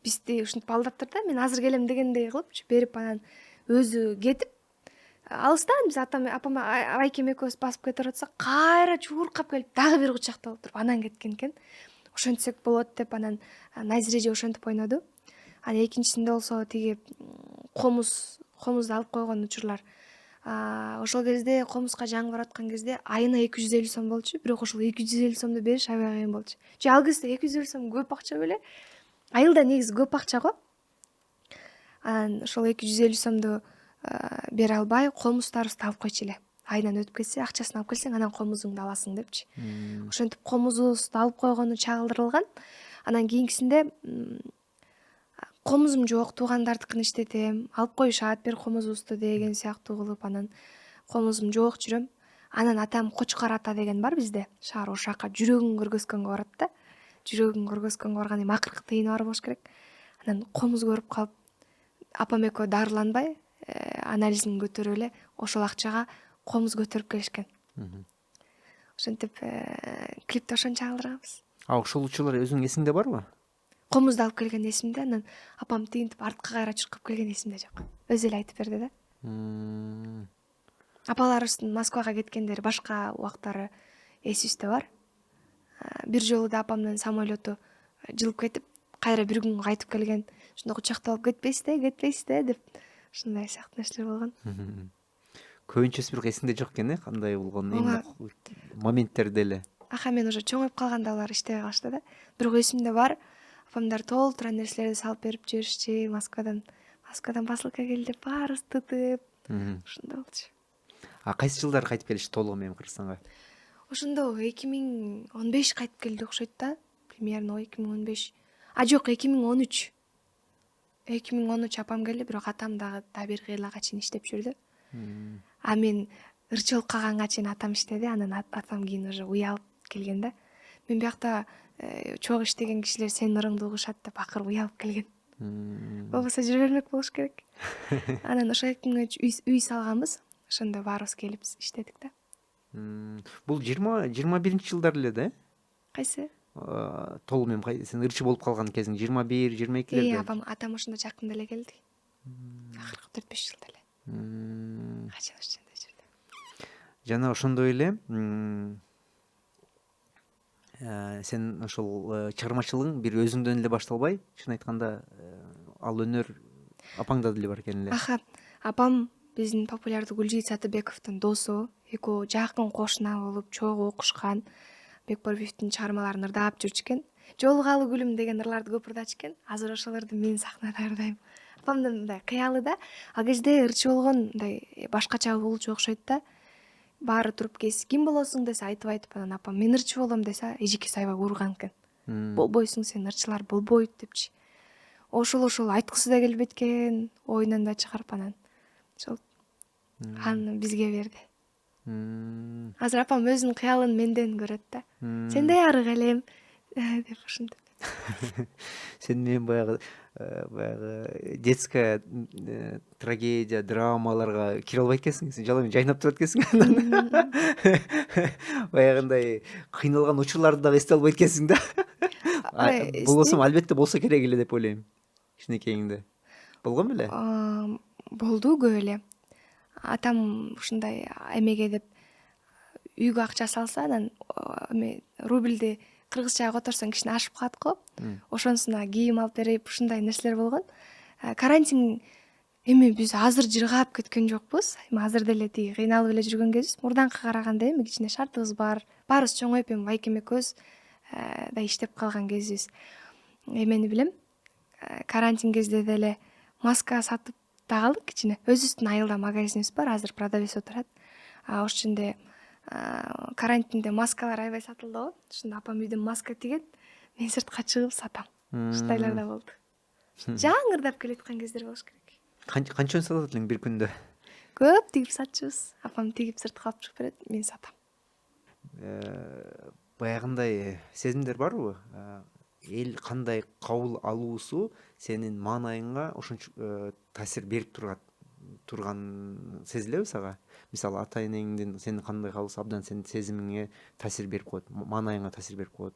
бизди ушинтип алдаптыр да, мен азыр келем дегендей кылыпчы берип, анан өзү кетип, алыстан биз апам айкем экөөбүз басып кете баратсак, кайра чуркап келип дагы бир кучактап алып туруп анан кеткен экен. Ошентсек болот деп анан Назиреже ошентип ойноду. Анан экинчисинде болсо тиги комузду алып койгон учурлар. Ошол кезде комузга жаңы бараткан кезде айына 250 сом болчу, бирок ошол 250 сомду бериш аябай кыйын болчу. Же ал кезде 250 сом көп акча беле? Айылда негизи көп акча го. Анан ошол 250 сомду бере албай, комуздарыбызды алып койчу эле. Айынан өтүп кетсе, акчасын алып келсең, анан комузуңду аласың депчи. Ошентип комузубузду алып койгону чагылдырылган. Анан кийинкисинде комузум жок, туугандардыкын иштетем, алып коюшат бир комузубузду деген сыяктуу кылып, анан комузум жок жүрөм. Анан атам Кочкор ата деген бар бизде, шаар, ошол жака жүрөгүн көргөзгөнгө барат да. Жүрөгүн көргөзгөнгө барган эми акыркы тыйыны бар болуш керек. Анан комуз көрүп калып, апам экөө дарыланбай, анализин көтөрүп эле ошол акчага комуз көтөрүп келишкен. Ошентип клипти ошон чагылдырганбыз. Ошол учурлар өзүңүн эсиңде барбы? Комузду алып келген эсимде, анан апам тигинтип артка кайра чуркап келген эсимде жок. Өзү эле айтып берди да. Апаларыбыздын Москвага кеткендери башка убактары эсибизде бар. Бир жолу да апамдын самолету жылып кетип, кайра бир күн кайтып келген. Ошондо кучактап алып кетпейсизде деп ушундай сыяктуу нерселер болгон. Көбүнчөсү бирок эсиңде жок экен, кандай болгону, моменттерди эле. Мен уже чоңоюп калганда алар иштебей калышты да. Бирок эсимде бар. Апамдар толтура нерселерди салып берип жүрүшчү. Москвадан посылка келди деп баарыбызды тутуп. Ушундай болчу. Кайсы жылдары кайтып келишти толугу менен Кыргызстанга? Ошондо 2015 кайтып келди окшойт да. Примерно 2015. Жок, 2013. 2013 апам келди, бирок атам дагы бир кыйлага чейин иштеп жүрдү. Мен ырчы болуп калганга чейин атам иштеди, анан атам кийин уже уялып келген да. Мен биякта чогуу иштеген кишилер сенин ырыңды угушат деп акыры уялып келген. Болбосо жүрө бермек болуш керек. Анан ошо 2013 үй салганбыз. Ошондо баарыбыз келип иштедик да. Бул 21-жылдар эле да? Кайсы? Толугу менен сен ырчы болуп калган кезиң 21-22-лерде. Атам ошондо жакында эле келди. Акыркы 4-5 жылда эле. Качан ошондой жүрдү. Жана ошондой эле сен ошол чыгармачылыгың бир өзүңдөн эле башталбай, чын айтканда ал өнөр апаңда деле бар экен эле. Апам биздин популярдуу Гүлжигит Сатыбековдун досу, экөө жакын кошуна болуп, чогуу окушкан. Бекборбиевдин чыгармаларын ырдап жүрчү экен. Жолугалы гүлүм деген ырларды көп ырдачу экен. Азыр ошолорду мен сахнада ырдайм. Апамдын мындай кыялы да. Ал кезде ырчы болгон мындай башкача болчу окшойт да. Баары туруп ким болосуң десе айтып, анан апам мен ырчы болом десе, эжекеси аябай урган экен. Болбойсуң сен, ырчылар болбойт депчи. Ошол айткысы да келбейт экен, оюнан да чыгарып анан. Ошол аны бизге берди. Азыр апам өзүнүн кыялын менден көрөт да. Сендей арык элем, деп ушинтип. Сен менен баягы детская трагедия, драмаларга кире албайт экенсиң. Сен жалаң жайнап турат экенсиң. Баягындай кыйналган учурларды дагы эстей албайт экенсиң да. Болосом албетте болсо керек эле деп ойлойм. Кичинекейиңде. Болгон беле? Болду көп эле. Атам ушундай эмеге деп үйгө акча салса, анан рубльди кыргызчага которсоң кичине ашып калат го. Ошонусуна кийим алып берип, ушундай нерселер болгон. Карантин биз азыр жыргап кеткен жокпуз. Азыр деле тиги кыйналып эле жүргөн кезибиз. Мурданкы караганда кичине шартыбыз бар. Баарыбыз чоңоюп байкем экөөбүз да иштеп калган кезибиз. Эмени билем, карантин кезде деле маска сатып тагалдык кичине. Өзүбүздүн айылда магазинибиз бар, азыр продавец отурат. Ошол ичинде карантинде маскалар аябай сатылды го. Ушунда апам үйдөн маска тигет, мен сыртка чыгып сатам. Ушундайлар да болду. Жаңырдап келаткан кездер болуш керек. Канчаны сатат элең бир күндө? Көп тигип сатчубуз. Апам тигип сыртка алып чыгып берет, мен сатам. Баягындай сезимдер барбы? Эл кандай кабыл алуусу сенин маанайыңа ошончо таасир берип турган сезилеби сага? Мисалы ата энеңдин сени кандай кабылса абдан сенин сезимиңе таасир берип коет, маанайыңа таасир берип коет.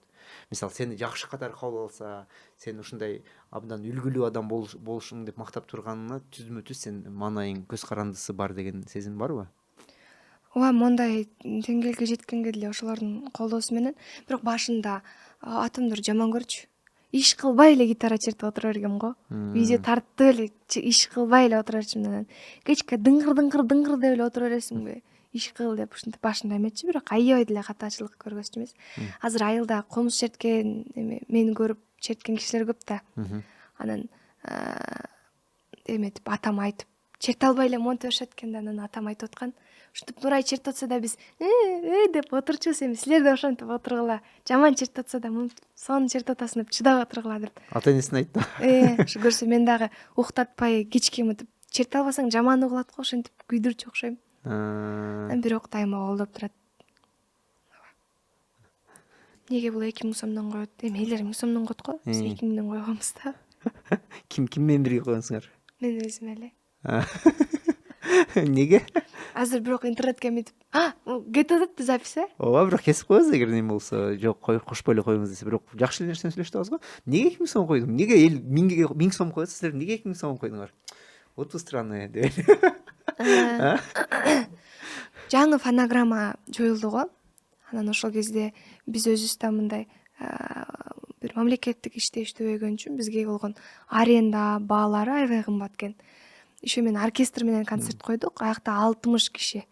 Мисалы сени жакшы катары кабыл алса, сен ушундай абдан үлгүлүү адам болушуң деп мактап турганына түзмө-түз сен маанайың, көз карандысы бар деген сезим барбы? Ооба, мондай деңгээлге жеткенге деле ошолордун колдоосу менен. Бирок башында атамдыр жаман көрчү. Иш кылбай эле гитара чертип отура бергем го. Видео тартып эле иш кылбай эле отура берчүмүн. Кечке дыңгыр деп эле отура бересиңби? Иш кыл деп ушинтип башында эметчи, бирок аябай деле катачылык көргөзчү эмес. Азыр айылда комуз черткен, мени көрүп черткен кишилер көп да. Анан эметип атам айтып, черте албай эле монте беришет экен да, анан атам айтып аткан. Ушинтип Нурай чертип атса да биз деп отурчубуз, силер да ошентип отургула. Жаман чертип атса да сонун чертип атасың деп чыдап отургула деп. Ата энесине айтты. Ушу көрсө мен дагы уктатпай кичке мынтип черте албасаң жаман угулат го, ошентип күйдүрчү окшойм. Бирок дайыма колдоп турат. Неге бул 2000 сомдон коет? Элдер 1000 сомдон коет го. Биз 2000ден койгонбуз да. Ким менен бирге койгонсуңар? Мен өзүм эле. Неге? Азыр бирок интернетке эметип, кетип атат запись. Ооба, бирок кесип коебуз эгер неме болсо. Жок, кошпой эле коюңуз десе. Бирок жакшы эле нерсени сүйлөшүп атабыз го. Неге 2000 сом койдуң? Неге эл 1000 сом коет, силер неге 2000 сом койдуңар? Вот странно деп. Жаңы фонограмма жоюлду го. Анан ошол кезде биз өзүбүз да мындай бир мамлекеттик иште иштебеген үчүн бизге болгон аренда баалары аябай кымбат экен. Иши мен оркестр менен концерт койдук. Аякта 60 киши.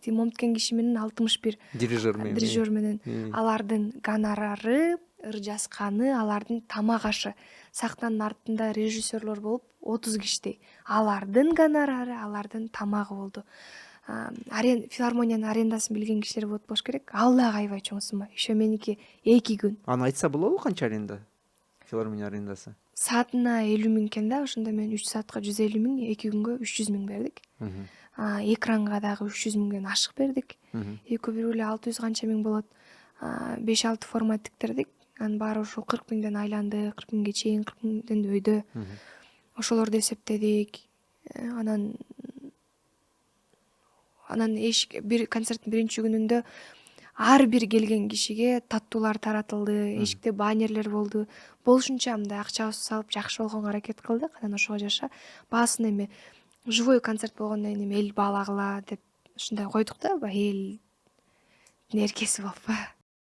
Момткен киши менен 61 дирижер менен. Алардын гонорары, ыр жазганы, алардын тамак ашы. Сахнанын артында режиссерлор болуп 30 кишидей. Алардын гонорары, алардын тамагы болду. Филармониянын арендасын билген кишилер болуш керек. Ал дагы аябай чоң сумма. Ишо меники 2 күн. Аны айтса болобу, канча аренда? Филармония арендасы. Саатына 50 000 экен да, ошондо мен 3 саатка 150 000, 2 күнгө 300 000 бердик. Экранга дагы 300 000ден ашык бердик. Экөө бир эле 600 канча миң болот. 5-6 формат тиктердик. Анын баары ошол 40 000ден айланды, 40 000ге чейин, 40 000ден өйдө. Ошолорду эсептедик. Анан бир концерттин биринчи күнүндө ар бир келген кишиге таттуулар таратылды, эшикте баннерлер болду. Болушунча мындай акчабызды салып жакшы болгонго аракет кылдык. Анан ошого жаша баасын живой концерт болгондон кийин эл баалагыла деп ушундай койдук да, эл эркеси болуп.